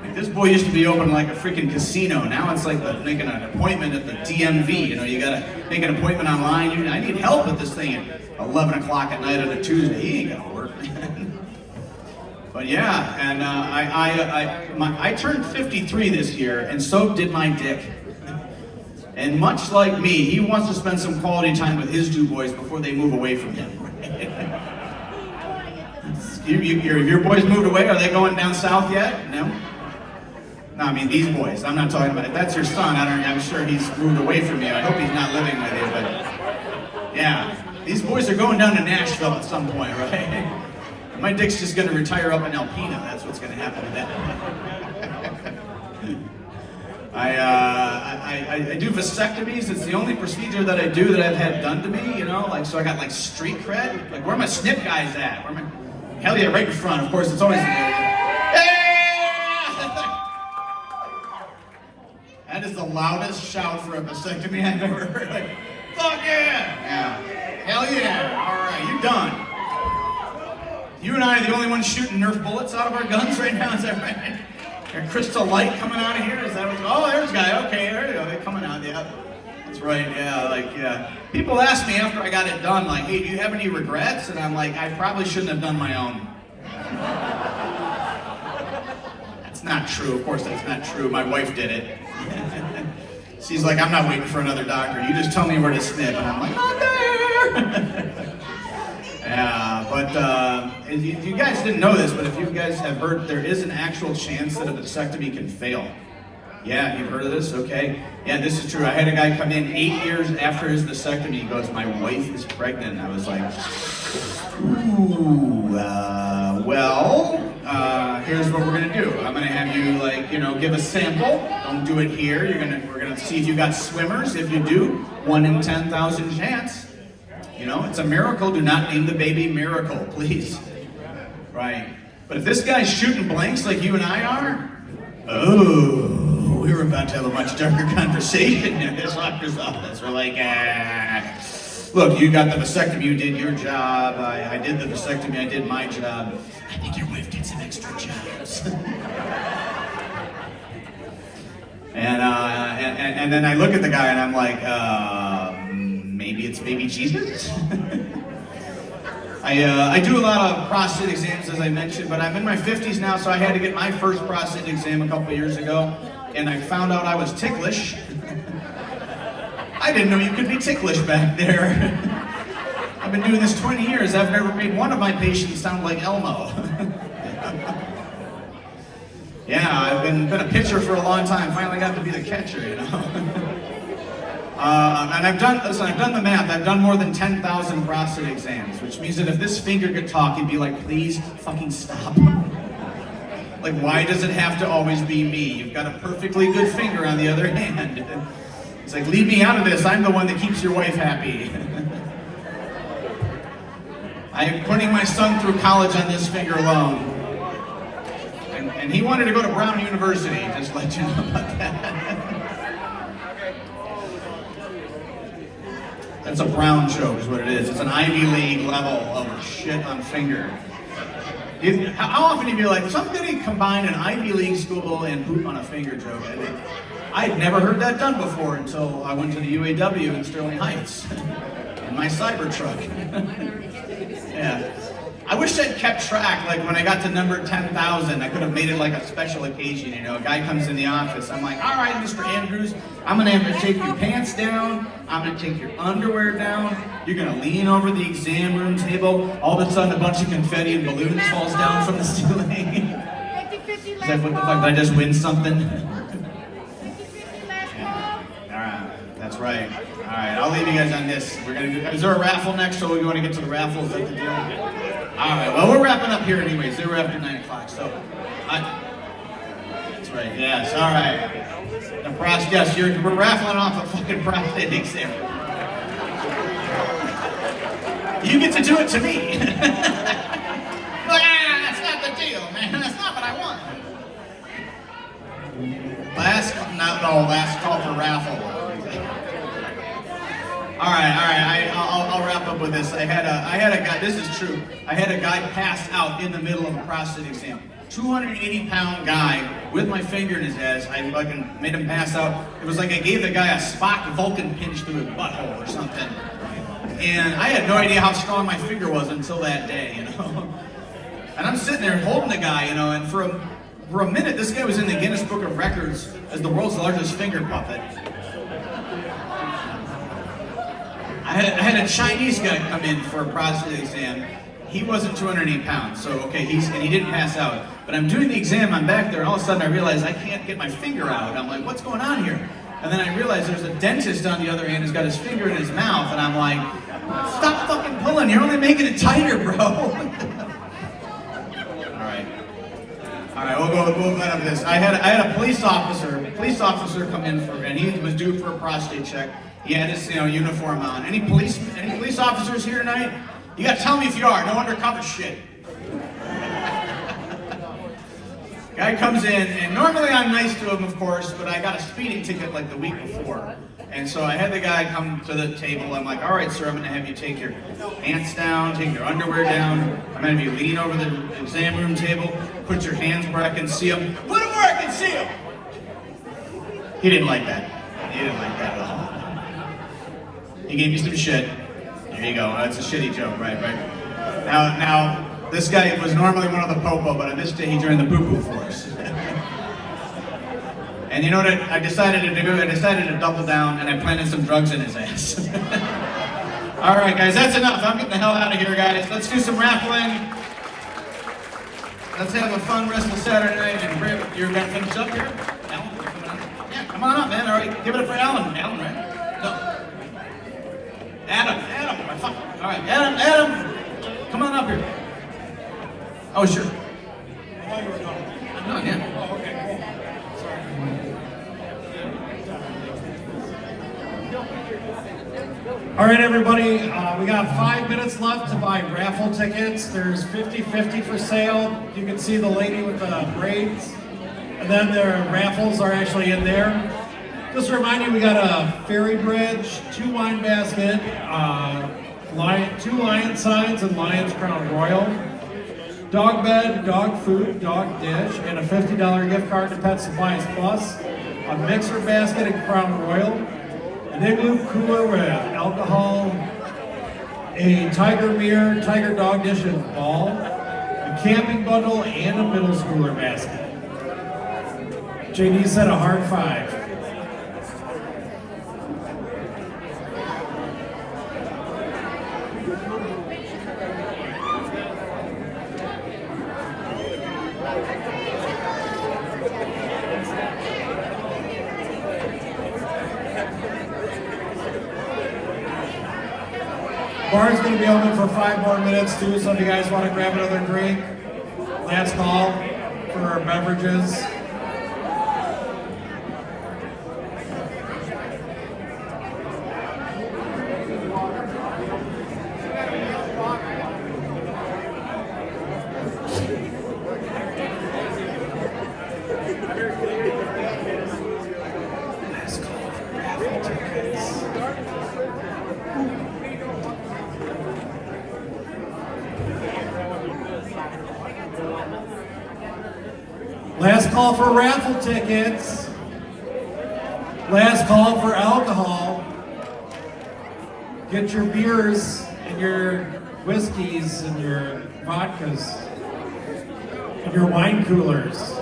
Speaker 8: Like, this boy used to be open like a freaking casino. Now it's like making an appointment at the DMV. You gotta make an appointment online. I need help with this thing at 11 o'clock at night on a Tuesday. He ain't gonna work, man. But yeah, and I turned 53 this year, and so did my dick. And much like me, he wants to spend some quality time with his 2 boys before they move away from him. Your boys moved away? Are they going down south yet? No? No, I mean these boys. I'm not talking about it. That's your son. I'm sure he's moved away from you. I hope he's not living with you, but yeah. These boys are going down to Nashville at some point, right? My dick's just going to retire up in Alpena. That's what's going to happen to that. I do vasectomies. It's the only procedure that I do that I've had done to me, so I got like street cred. Like, where are my snip guys at? Hell yeah, right in front. Of course, it's always That is the loudest shout for a vasectomy I've ever heard. Like, fuck yeah! Yeah. Hell yeah! All right, you're done. You and and I are the only ones shooting Nerf bullets out of our guns right now. Is that right? Got crystal light coming out of here. Is that what's? Oh, there's a guy. Okay, there you go. They're coming out. Yeah, that's right. Yeah. People ask me after I got it done, like, "Hey, do you have any regrets?" And I'm like, "I probably shouldn't have done my own." That's not true. Of course, that's not true. My wife did it. She's like, "I'm not waiting for another doctor. You just tell me where to snip." And I'm like, "Not there." Yeah, but if you guys didn't know this, but if you guys have heard, there is an actual chance that a vasectomy can fail. Yeah, you've heard of this? Okay. Yeah, this is true. I had a guy come in 8 years after his vasectomy. He goes, "My wife is pregnant." I was like, "Ooh, here's what we're gonna do. I'm gonna have you give a sample. Don't do it here. We're gonna see if you got swimmers. If you do, 1 in 10,000 chance. It's a miracle. Do not name the baby Miracle, please." Right. But if this guy's shooting blanks like you and I are, we were about to have a much darker conversation in this doctor's office. We're like, look, you got the vasectomy, you did your job. I did the vasectomy, I did my job. I think your wife did some extra jobs. And then I look at the guy and I'm like, maybe it's baby Jesus? I do a lot of prostate exams, as I mentioned, but I'm in my 50s now, so I had to get my first prostate exam a couple years ago, and I found out I was ticklish. I didn't know you could be ticklish back there. I've been doing this 20 years. I've never made one of my patients sound like Elmo. Yeah, I've been a pitcher for a long time. Finally got to be the catcher, And I've done the math. I've done more than 10,000 prostate exams, which means that if this finger could talk, he'd be like, "Please fucking stop." Like, why does it have to always be me? You've got a perfectly good finger on the other hand. It's like, leave me out of this. I'm the one that keeps your wife happy. I am putting my son through college on this finger alone. And he wanted to go to Brown University, just to let you know about that. That's a Brown joke is what it is. It's an Ivy League level of shit on finger. How often do you be like, somebody combined an Ivy League school and poop on a finger joke? I had never heard that done before until I went to the UAW in Sterling Heights in my Cybertruck. Yeah. I wish I'd kept track, like when I got to number 10,000, I could have made it like a special occasion, A guy comes in the office, I'm like, "All right, Mr. Andrews, I'm gonna have to take your pants down, I'm gonna take your underwear down, you're gonna lean over the exam room table, all of a sudden a bunch of confetti and balloons falls down from the ceiling." Is that what the fuck, did I just win something? Yeah. All right, that's right. All right, I'll leave you guys on this. Is there a raffle next, so we want to get to the raffle? Is that the deal? All right, well, we're wrapping up here anyways. They were after 9 o'clock, so. That's right, yes, all right. Yes, we're raffling off a fucking prostate exam. You get to do it to me. That's not the deal, man. That's not what I want. Last call for raffle. All right. I'll wrap up with this. I had a guy. This is true. I had a guy pass out in the middle of a prostate exam. 280-pound guy with my finger in his ass. I fucking made him pass out. It was like I gave the guy a Spock Vulcan pinch through his butthole or something. And I had no idea how strong my finger was until that day, And I'm sitting there holding the guy, and for a minute, this guy was in the Guinness Book of Records as the world's largest finger puppet. I had a Chinese guy come in for a prostate exam. He wasn't 280 pounds, so okay, he didn't pass out. But I'm doing the exam, I'm back there, and all of a sudden I realize I can't get my finger out. I'm like, what's going on here? And then I realize there's a dentist on the other end who's got his finger in his mouth, and I'm like, stop fucking pulling, you're only making it tighter, bro. All right, we'll go out of this. I had a police officer come in and he was due for a prostate check. He had his uniform on. Any police officers here tonight? You gotta tell me if you are. No undercover shit. Guy comes in, and normally I'm nice to him, of course, but I got a speeding ticket like the week before. And so I had the guy come to the table. I'm like, all right, sir, I'm gonna have you take your pants down, take your underwear down. I'm gonna have you lean over the exam room table, put your hands where I can see them. Put them where I can see them! He didn't like that. He didn't like that at all. He gave me some shit. There you go. That's a shitty joke, right? Now, this guy was normally one of the popo, but on this day he joined the poo-poo force. And you know what I decided to do? I decided to double down, and I planted some drugs in his ass. All right, guys, that's enough. I'm getting the hell out of here, guys. Let's do some raffling. Let's have a fun rest of Saturday night. And you're gonna finish up here, Alan? Coming on? Yeah, come on up, man. All right, give it up for Alan. Alan, right? No. Adam. My fuck. All right, Adam. Come on up here. Oh, sure. I'm done, yeah. Oh, okay, cool.
Speaker 4: All right, everybody, we got 5 minutes left to buy raffle tickets. There's 50-50 for sale. You can see the lady with the braids. And then their raffles are actually in there. Just to remind you, we got a ferry bridge, 2 wine basket, 2 lion signs and Lion's Crown Royal, dog bed, dog food, dog dish, and a $50 gift card to Pet Supplies Plus, a mixer basket and Crown Royal, an igloo cooler with alcohol, a tiger mirror, tiger dog dish and ball, a camping bundle, and a middle schooler basket. JD said a hard 5. Bar's going to be open for 5 more minutes too, so if you guys want to grab another drink, last call for beverages. Last call for raffle tickets. Last call for alcohol. Get your beers and your whiskeys and your vodkas and your wine coolers.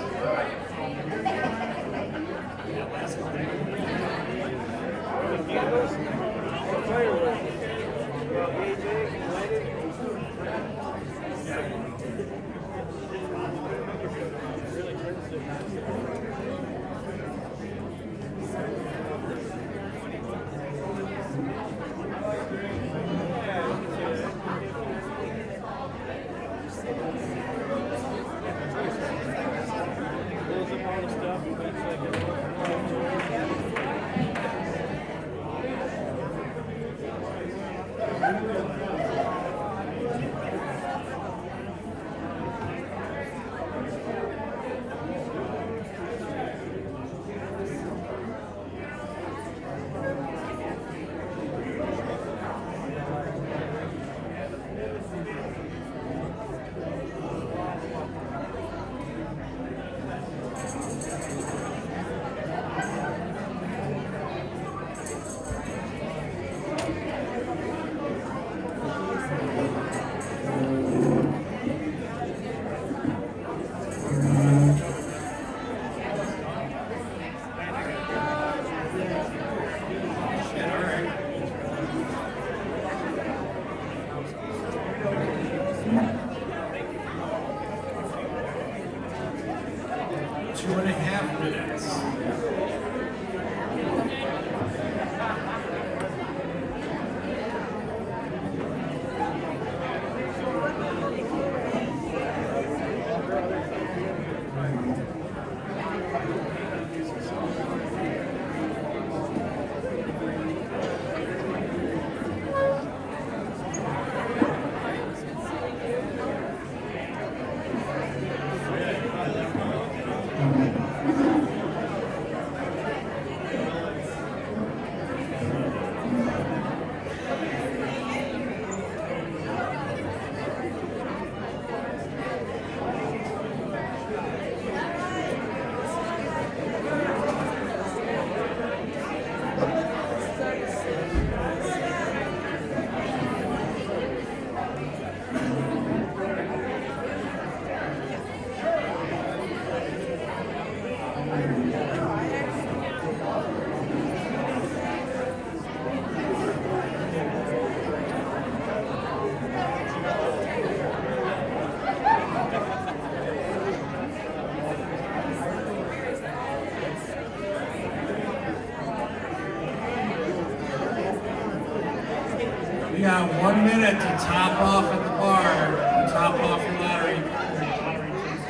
Speaker 4: got 1 minute to top off at the bar, top off your lottery.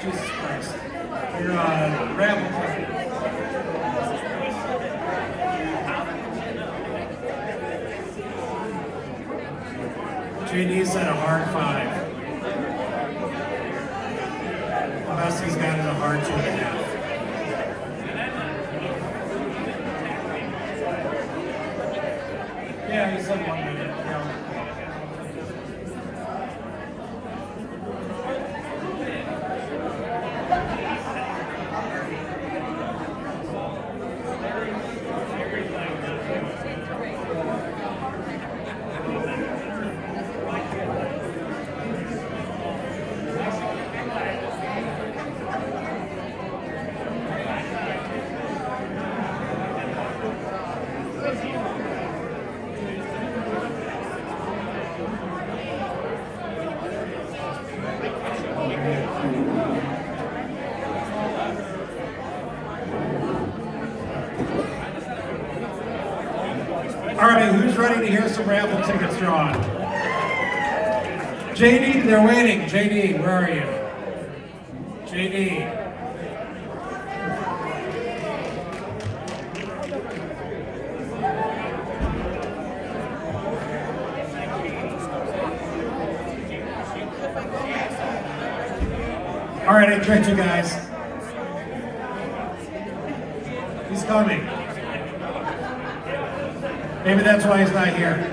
Speaker 4: Jesus Christ. Your raffle ticket. JD said a hard 5. The best he's got is a hard 2.5. Yeah, he said 1 minute. Yeah. All right, who's ready to hear some raffle tickets drawn? JD, they're waiting. JD, where are you? JD. All right, I tricked you guys. He's coming. Maybe that's why he's not here.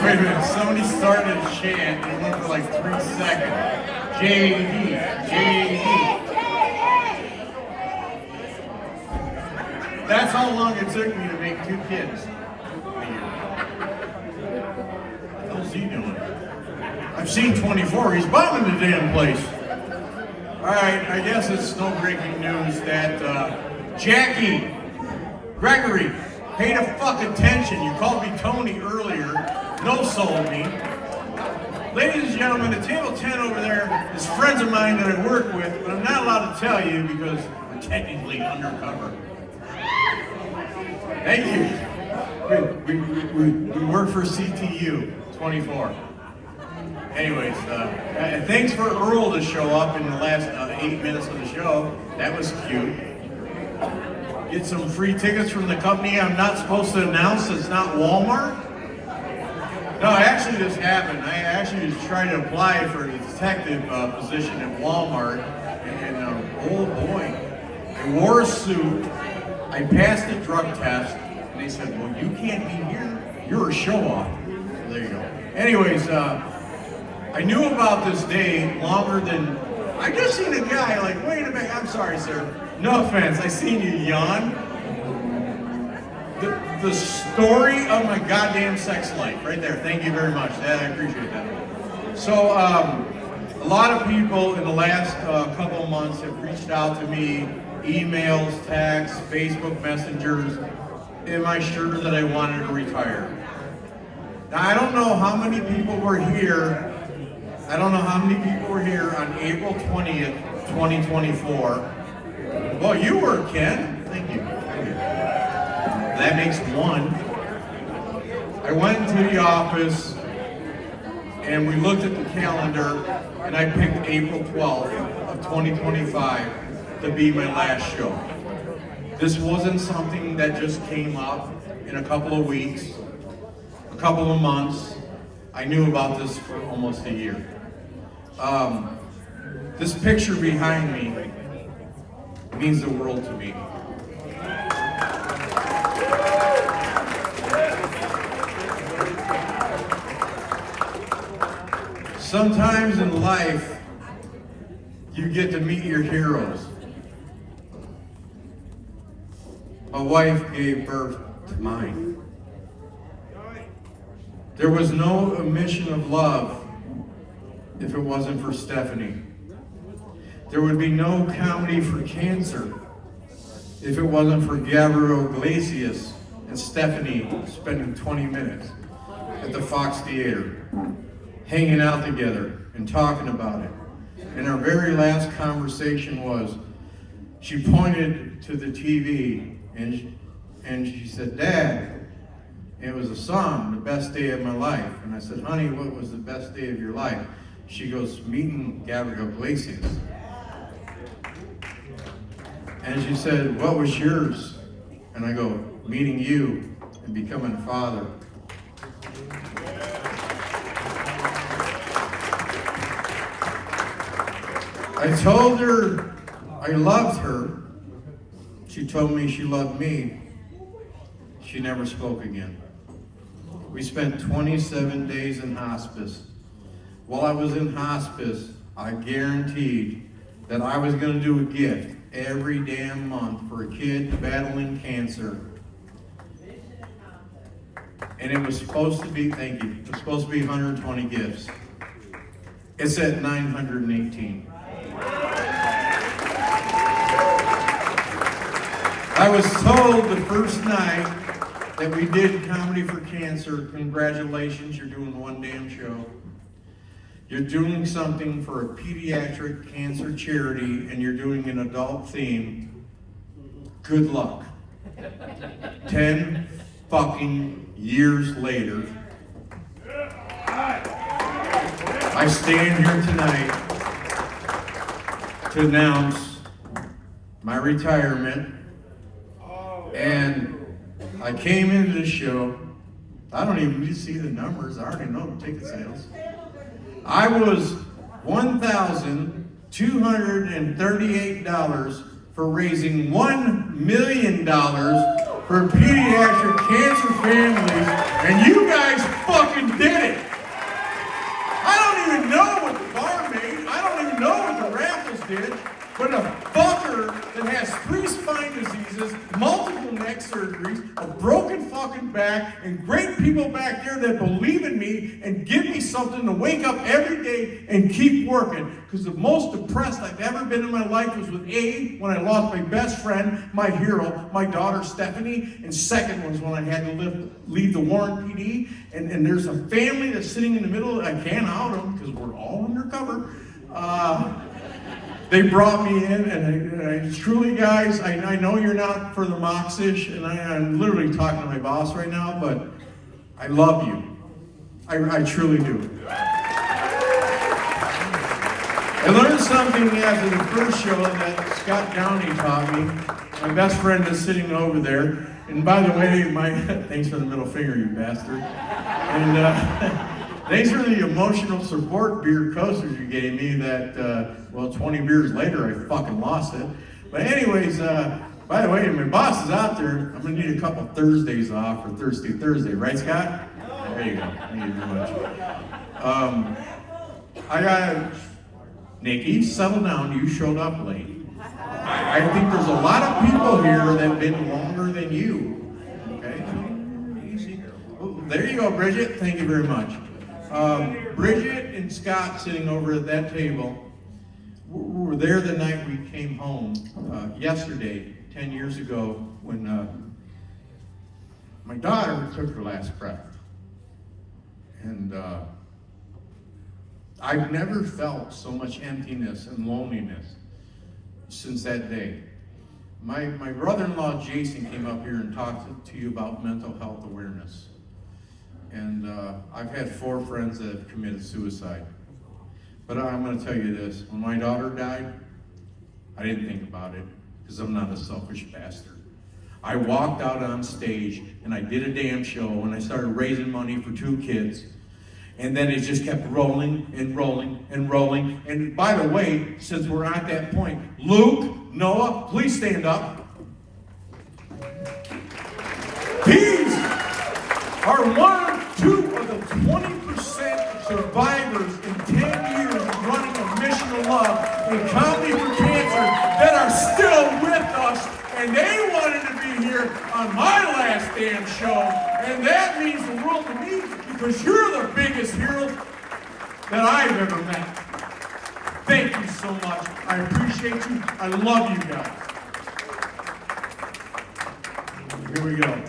Speaker 3: Wait a minute, somebody started a chant and it went for like 3 seconds. JD, JD. That's how long it took me to make 2 kids. What the hell's he doing? I've seen 24, he's bombing the damn place. Alright, I guess it's no breaking news that Jackie Gregory, pay the fuck attention. You called me Tony earlier, no-sold me. Ladies and gentlemen, at table 10 over there is friends of mine that I work with, but I'm not allowed to tell you because we're technically undercover. Thank you. We work for CTU 24. Anyways, thanks for Earl to show up in the last 8 minutes of the show. That was cute. Get some free tickets from the company I'm not supposed to announce. It's not Walmart. No, actually this happened. I actually was trying to apply for the detective position at Walmart, and oh boy, I wore a suit, I passed the drug test, and they said, well, you can't be here, you're a show-off. So there you go. Anyways, I knew about this day longer than, I just seen a guy like, wait a minute, I'm sorry, sir. No offense, I seen you yawn. The story of my goddamn sex life, right there. Thank you very much. I appreciate that. So, a lot of people in the last couple of months have reached out to me, emails, texts, Facebook messengers. Am I sure that I wanted to retire? Now, I don't know how many people were here. I don't know how many people were here on April 20th, 2024. Well, you were, Ken. Thank you. Thank you. That makes 1. I went into the office and we looked at the calendar and I picked April 12th of 2025 to be my last show. This wasn't something that just came up in a couple of weeks, a couple of months. I knew about this for almost a year. This picture behind me means the world to me. Sometimes in life, you get to meet your heroes. My wife gave birth to mine. There was no emission of love if it wasn't for Stephanie. There would be no comedy for cancer if it wasn't for Gabriel Iglesias and Stephanie spending 20 minutes at the Fox Theater, hanging out together and talking about it. And our very last conversation was, she pointed to the TV and she said, "Dad," it was a song, "The Best Day of My Life." And I said, "Honey, what was the best day of your life?" She goes, "Meeting Gabriel Iglesias." And she said, "What was yours?" And I go, "Meeting you and becoming a father." I told her I loved her. She told me she loved me. She never spoke again. We spent 27 days in hospice. While I was in hospice, I guaranteed that I was going to do a gift every damn month for a kid battling cancer. And it was supposed to be, thank you, it was supposed to be 120 gifts. It's at 918. I was told the first night that we did Comedy for Cancer, congratulations, you're doing one damn show. You're doing something for a pediatric cancer charity and you're doing an adult theme. Good luck. 10 fucking years later, I stand here tonight to announce my retirement. And I came into the show, I don't even need to see the numbers, I already know the ticket sales. I was $1,238 for raising $1 million for pediatric cancer families, and you guys fucking did it. I don't even know what the bar made, I don't even know what the raffles did, but a fucker that has 3 spine diseases, multiple neck surgeries, a broken fucking back, and great people back there that believe in me and give me something to wake up every day and keep working. Because the most depressed I've ever been in my life was with A, when I lost my best friend, my hero, my daughter Stephanie, and second was when I had to leave the Warren PD, and there's a family that's sitting in the middle, I can't out them because we're all undercover. They brought me in, and I truly, guys, I know you're not for the Moxish, and I'm literally talking to my boss right now, but I love you. I truly do. I learned something after the first show that Scott Downey taught me. My best friend is sitting over there, and by the way, thanks for the middle finger, you bastard. And thanks for the emotional support beer coasters you gave me that, 20 beers later, I fucking lost it. But anyways, by the way, my boss is out there. I'm gonna need a couple Thursdays off for Thursday, right, Scott? There you go, thank you very much. I got, Nikki, settle down, you showed up late. I think there's a lot of people here that have been longer than you, okay? Easy. Oh, there you go, Bridget, thank you very much. Bridget and Scott sitting over at that table were there the night we came home yesterday, 10 years ago, when my daughter took her last breath. And I've never felt so much emptiness and loneliness since that day. My brother-in-law Jason came up here and talked to you about mental health awareness. And I've had 4 friends that have committed suicide. But I'm going to tell you this, when my daughter died, I didn't think about it, because I'm not a selfish bastard. I walked out on stage, and I did a damn show, and I started raising money for 2 kids. And then it just kept rolling and rolling and rolling. And by the way, since we're at that point, Luke, Noah, please stand up. These are 2 of the 20% survivors in 10 years of running a mission of love in Comedy for Cancer that are still with us, and they wanted to be here on my last damn show, and that means the world to me because you're the biggest hero that I've ever met. Thank you so much. I appreciate you. I love you guys. we go.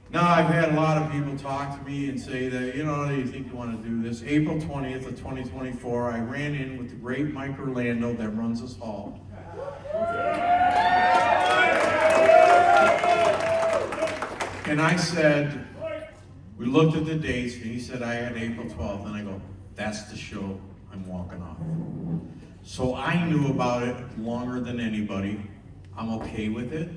Speaker 3: Now, I've had a lot of people talk to me and say that, you know, do you think you want to do this? April 20th of 2024, I ran in with the great Mike Orlando that runs this hall. And I said, we looked at the dates, and he said I had April 12th, and I go, that's the show I'm walking off. So I knew about it longer than anybody. I'm okay with it.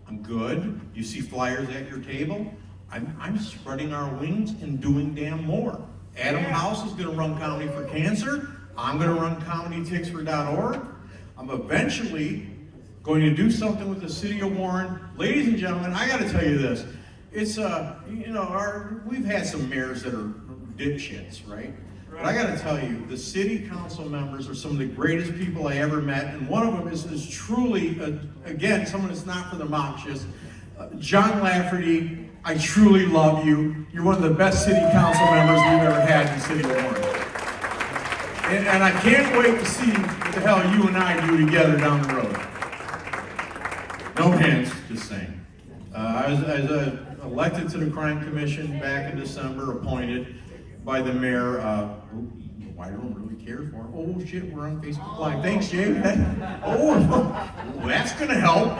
Speaker 3: I'm good. You see flyers at your table. I'm spreading our wings and doing damn more. Adam House is going to run Comedy for Cancer. I'm going to run ComedyTixFor.org. I'm eventually going to do something with the city of Warren. Ladies and gentlemen, I got to tell you this. It's, you know, we've had some mayors that are dipshits, right? But I got to tell you, the city council members are some of the greatest people I ever met, and one of them is truly, again, someone that's not for the obnoxious. John Lafferty, I truly love you. You're one of the best city council members we've ever had in the city of Warren. And I can't wait to see what the hell you and I do together down the road. No hands, just saying. I was elected to the Crime Commission back in December, appointed by the mayor. I don't really care for him. Oh shit, we're on Facebook Live. Thanks, Jay. Oh, that's gonna help.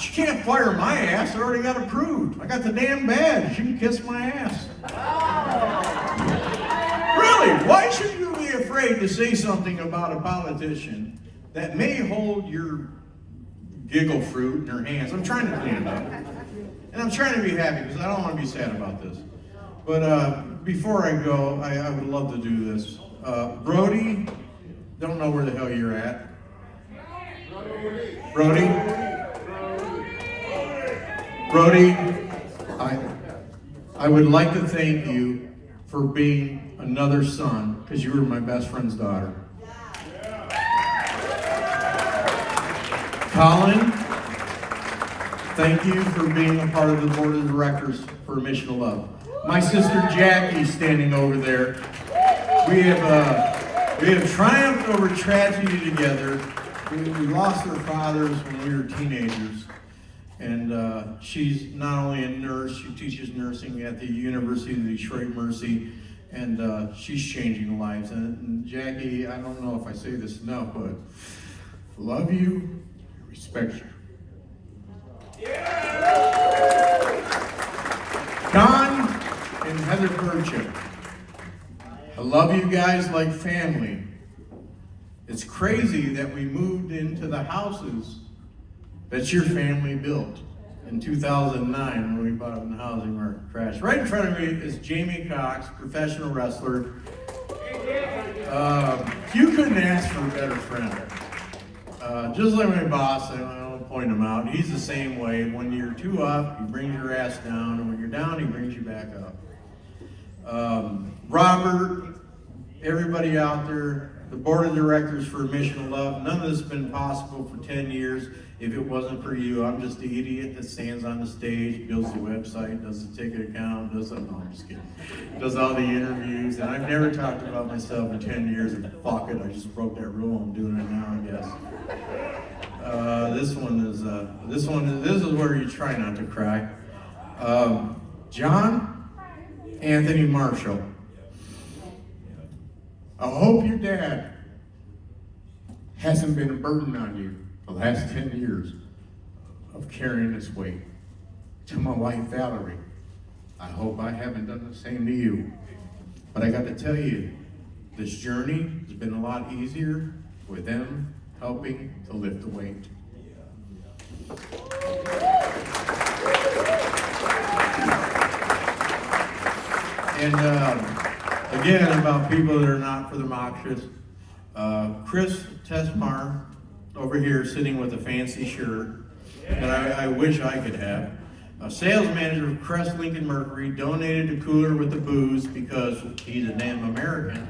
Speaker 3: She can't fire my ass. I already got approved. I got the damn badge. She can kiss my ass. Really? Why should you be afraid to say something about a politician that may hold your giggle fruit in her hands? I'm trying to clean it up. And I'm trying to be happy because I don't want to be sad about this. But before I go, I would love to do this. Brody, don't know where the hell you're at. Brody? Brody, I would like to thank you for being another son, because you were my best friend's daughter. Colin, thank you for being a part of the board of directors for Mission of Love. My sister Jackie standing over there. We have triumphed over tragedy together. We lost our fathers when we were teenagers. And she's not only a nurse, she teaches nursing at the University of Detroit Mercy, and she's changing lives. And Jackie, I don't know if I say this enough, but I love you, I respect you. Don and Heather Burchett, I love you guys like family. It's crazy that we moved into the houses that your family built in 2009 when we bought when the housing market crashed. Right in front of me is Jamie Cox, professional wrestler. You couldn't ask for a better friend. Just like my boss, I don't point him out, he's the same way. When you're too up, he brings your ass down, and when you're down, he brings you back up. Robert, everybody out there, the board of directors for Mission of Love, none of this has been possible for 10 years if it wasn't for you. I'm just the idiot that stands on the stage, builds the website, does the ticket account, no, I'm just kidding. Does all the interviews, and I've never talked about myself in 10 years, and fuck it, I just broke that rule, I'm doing it now, I guess. This is where you try not to cry. John Anthony Marshall. I hope your dad hasn't been a burden on you the last 10 years of carrying this weight. To my wife, Valerie, I hope I haven't done the same to you. But I got to tell you, this journey has been a lot easier with them helping to lift the weight. And again, about people that are not for the obnoxious, Chris Tesmar over here sitting with a fancy shirt that I wish I could have. A sales manager of Crest Lincoln Mercury donated a cooler with the booze because he's a damn American.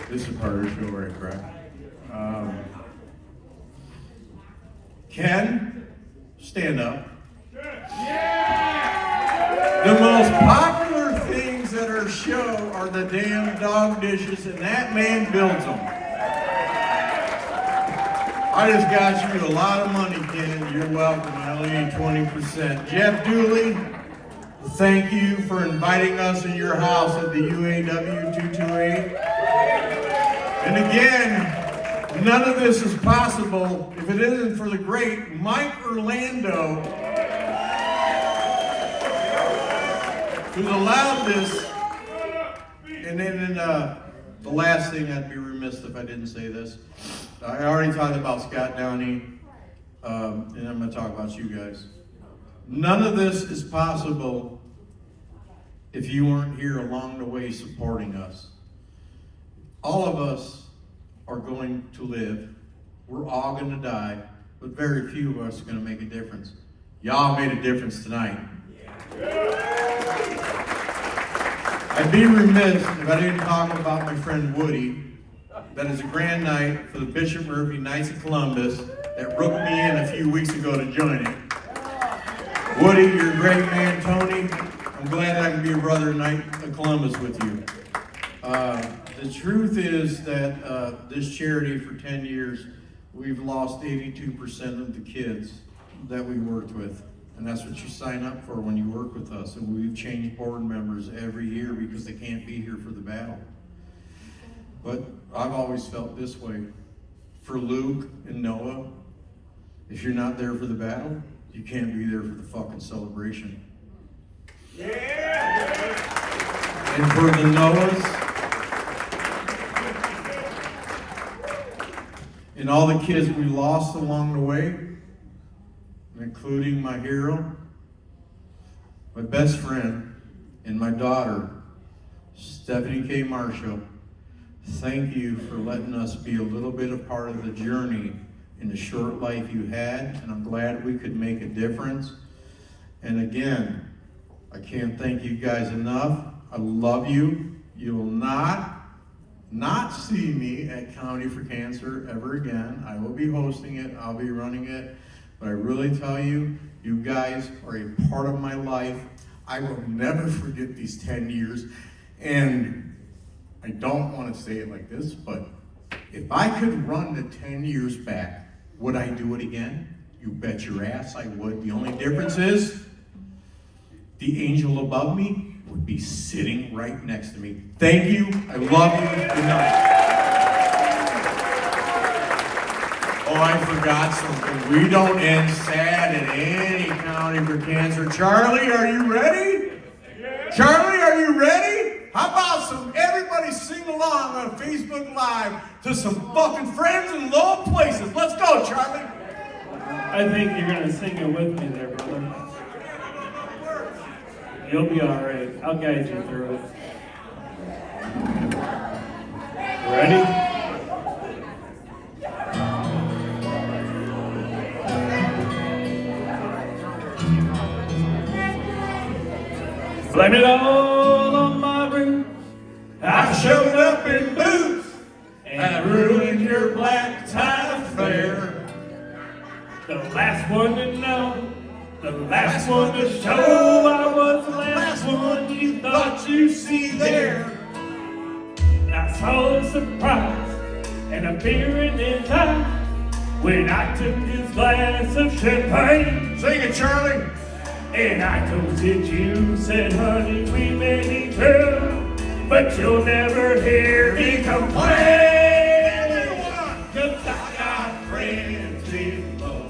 Speaker 3: This is part of the show where I cry. Ken, stand up. The most popular things at our show are the damn dog dishes, and that man builds them. I just got you a lot of money, Ken. You're welcome. I only need 20%. Jeff Dooley, thank you for inviting us in your house at the UAW 228. And again, none of this is possible if it isn't for the great Mike Orlando, who's allowed this. And then the last thing, I'd be remiss if I didn't say this. I already talked about Scott Downey, and I'm going to talk about you guys. None of this is possible if you weren't here along the way supporting us. All of us are going to live. We're all going to die, but very few of us are going to make a difference. Y'all made a difference tonight. I'd be remiss if I didn't talk about my friend Woody. That is a grand night for the Bishop Murphy Knights of Columbus that rooked me in a few weeks ago to join it. Woody, you're a great man. Tony, I'm glad I can be a brother Knight of Columbus with you. The truth is that this charity for 10 years, we've lost 82% of the kids that we worked with. And that's what you sign up for when you work with us. And we've changed board members every year because they can't be here for the battle. But I've always felt this way. For Luke and Noah, if you're not there for the battle, you can't be there for the fucking celebration. Yeah! And for the Noahs, and all the kids we lost along the way, including my hero, my best friend, and my daughter, Stephanie K. Marshall, thank you for letting us be a little bit a part of the journey in the short life you had, and I'm glad we could make a difference. And again, I can't thank you guys enough. I love you. You will not see me at Comedy for Cancer ever again. I will be hosting it. I'll be running it. But I really tell you, you guys are a part of my life. I will never forget these 10 years. And I don't want to say it like this, but if I could run the 10 years back, would I do it again? You bet your ass I would. The only difference is the angel above me would be sitting right next to me. Thank you. I love you. Good night. Oh, I forgot something. We don't end sad at any County for Cancer. Charlie, are you ready? Charlie, are you ready? How about everybody sing along on Facebook Live to some fucking friends in low places? Let's go, Charlie.
Speaker 2: I think you're going to sing it with me there, brother. You'll be all right. I'll guide you through it. Ready? Blame it all on my roots. I showed up in boots and ruined your black tie affair. The last one to know, the last one to show. I was the last one you thought you'd see there. I saw a surprise and a fear in his eyes when I took his glass of champagne.
Speaker 3: Sing it, Charlie.
Speaker 2: And I toasted you, said, honey, we may be true, but you'll never hear me complain. 'Cause I got friends in low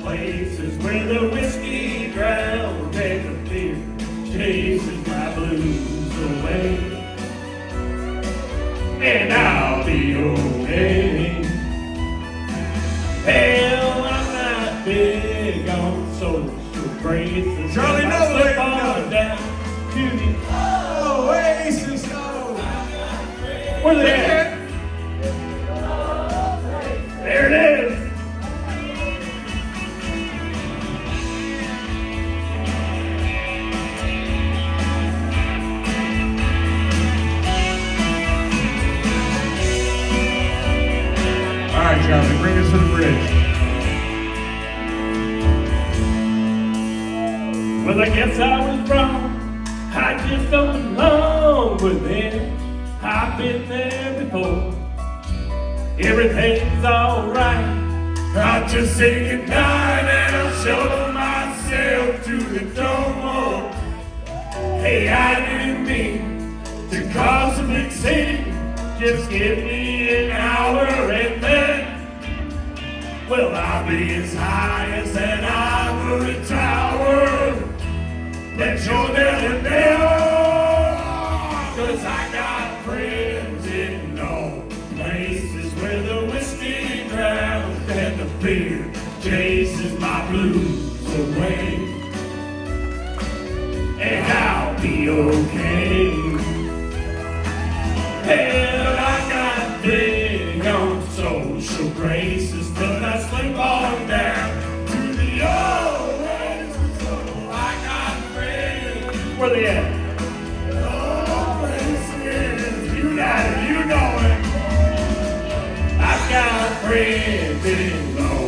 Speaker 2: places where the whiskey drowns and the beer chases my blues away. And I'll be okay. Hell, I'm not big on social graces.
Speaker 3: Charlie, no way to
Speaker 2: go down to the
Speaker 3: Oasis, no.
Speaker 2: where they at? There it is.
Speaker 3: All right, Charlie, bring us to the bridge.
Speaker 2: Well, I guess I was wrong. I just don't belong with them. I've been there before. Everything's alright I'll just say goodnight and I'll show myself to the door. Hey, I didn't mean to cause a big scene. Just give me an hour and then, well, I'll be as high as that ivory tower that you'll never know. 'Cause I got friends in all places where the whiskey drowns and the beer chases my blues away. And I'll be okay. Hell, I got big on social graces, but I slip on down to the old ways. So I got friends. Where they at? Old places. You got it, you know it. I've got friends in low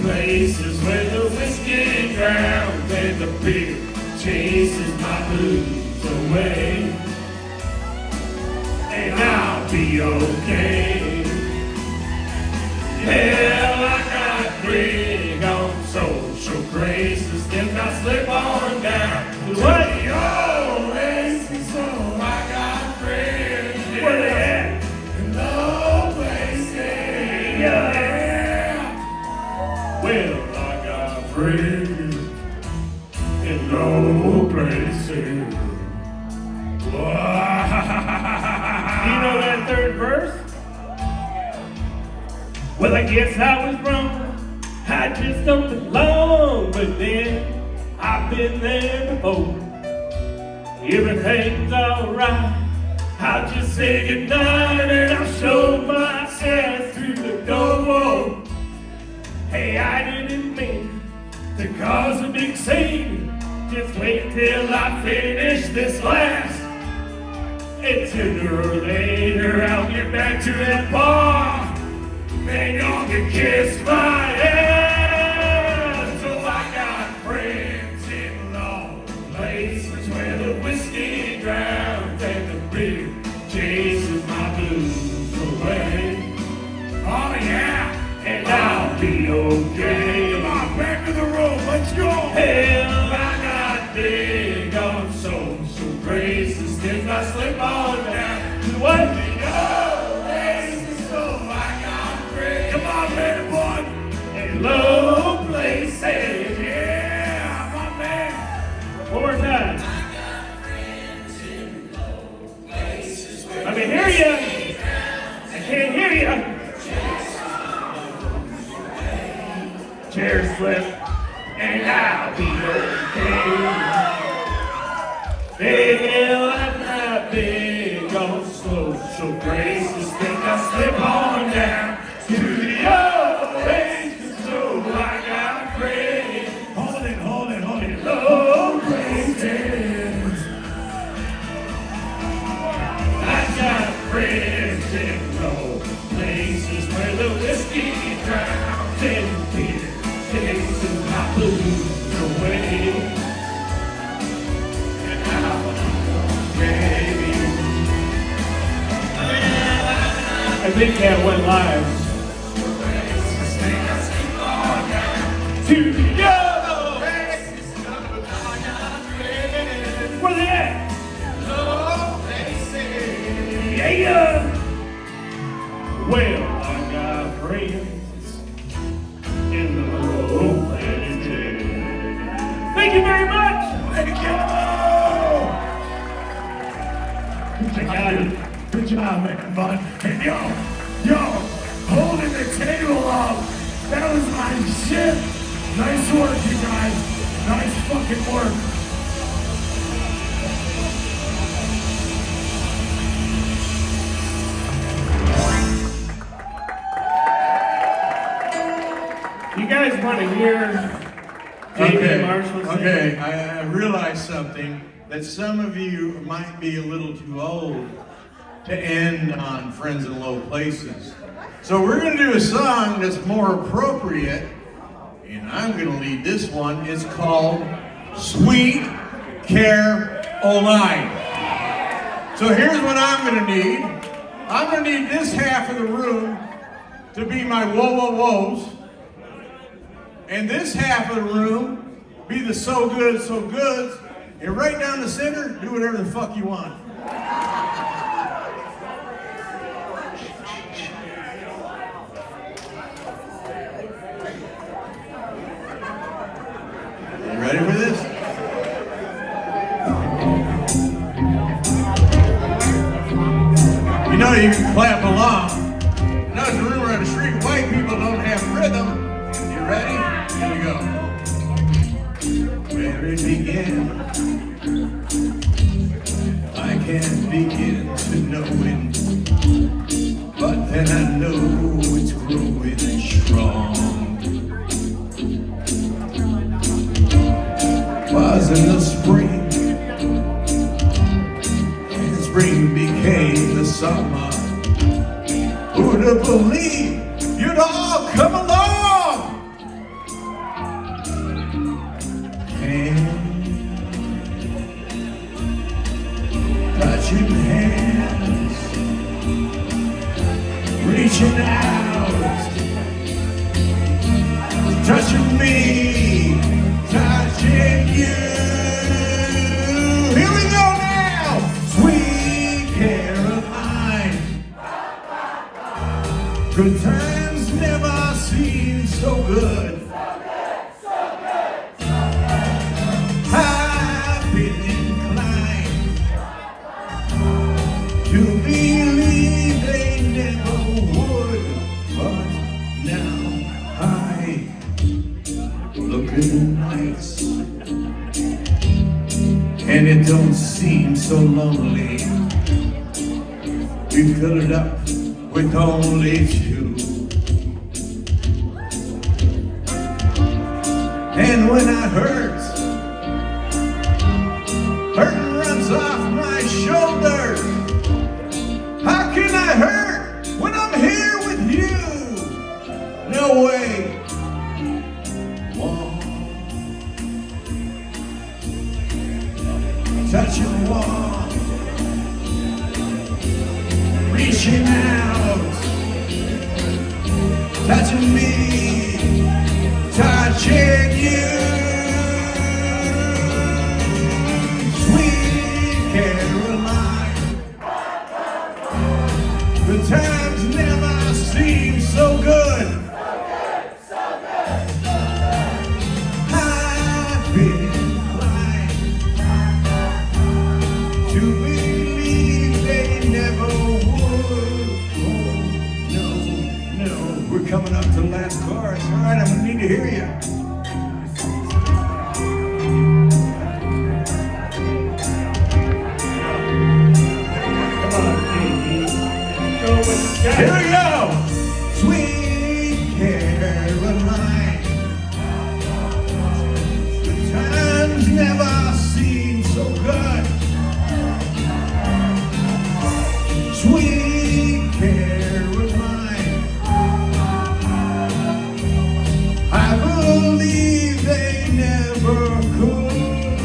Speaker 2: places where the whiskey drowns and the beer chases my blues away. And I'll be okay. Hell, I got big on social graces, then I slip on down to the old races. So I got friends. Where they at? In low places. Yeah. Well, I got friends in low places. You know that third verse? Well, I guess I was wrong. I just don't belong. But then I've been there before. Everything's alright. I'll just say goodnight and I'll show myself through the door. Hey, I didn't mean to cause a big scene. Just wait till I finish this last. And sooner or later I'll get back to that bar. And y'all can kiss my ass. So I got friends in long places where the whiskey drowns and the beer chases my blues away. Oh yeah, and I'll be okay. Come on, back to the room, let's go. Hell, I got big on social graces. If I slip on down to what we know, so I got friends. Come on, man, boy. In low places, yeah, my man. One more time. I got friends in low places. I can hear you. I can't hear you. Chair slip, and I'll be okay. Hell, I'm not big on social graces. Think I slip on down to the old places. So I got friends. Hold it. Low places. I got friends in low places where the whiskey drowns and beer chases my blues away. I think that went live. To the other where they at? Yeah. Well, I got friends in the low places. Thank you very much. Thank you. Good job, man, bud. And yo, holding the table up. That was my shit. Nice work, you guys. Nice fucking work. You guys want to hear J.B. Marshall sing?
Speaker 3: Okay, I realized something, that some of you might be a little too old to end on Friends in Low Places. So we're going to do a song that's more appropriate, and I'm going to lead this one. It's called Sweet Caroline. So here's what I'm going to need. I'm going to need this half of the room to be my whoa-whoa-whoas, And this half of the room be the so good, so goods. And right down the center, do whatever the fuck you want. You ready for this? You know you can clap along. Now it's a rumor on the street, white people don't have rhythm. You ready? Here we go. Where it began, I can't begin to know it, but then I know it's growing strong. Was in the spring, and spring became the summer. Who'd have believed you'd all come along? Touching hands, reaching out, touching me, touching you. Here we go now, sweet Caroline. Good times never seem so good. I've been inclined to believe they never would, but now I look at the nights and it don't seem so lonely. We fill it up with only two. And when I hurt runs off my shoulders. How can I hurt when I'm here with you? No way. Wall. Touching wall. Reaching out. Touching me. Touching you. The times never seem so good. I've been inclined to believe they never would. Oh, no, we're coming up to the last chorus. All right, I'm gonna need to hear you. Here we go! Sweet Caroline. The times never seem so good. Sweet Caroline. I believe they never could.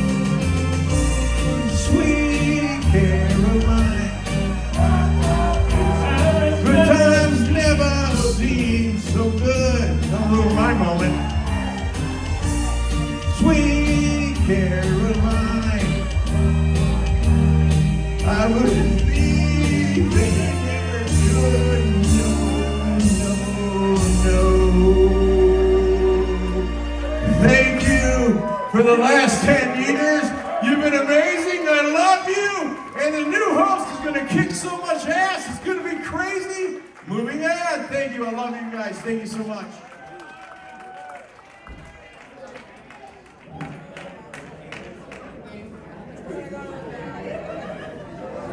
Speaker 3: Sweet Caroline. Times never seem so good. Don't ruin my moment. Sweet Caroline, I wouldn't leave they never could. No. Thank you for the last 10 years. You've been amazing. I love you. And the new host is going to kick so much ass. It's going to be crazy. Moving on. Thank you. I love you guys. Thank you so much.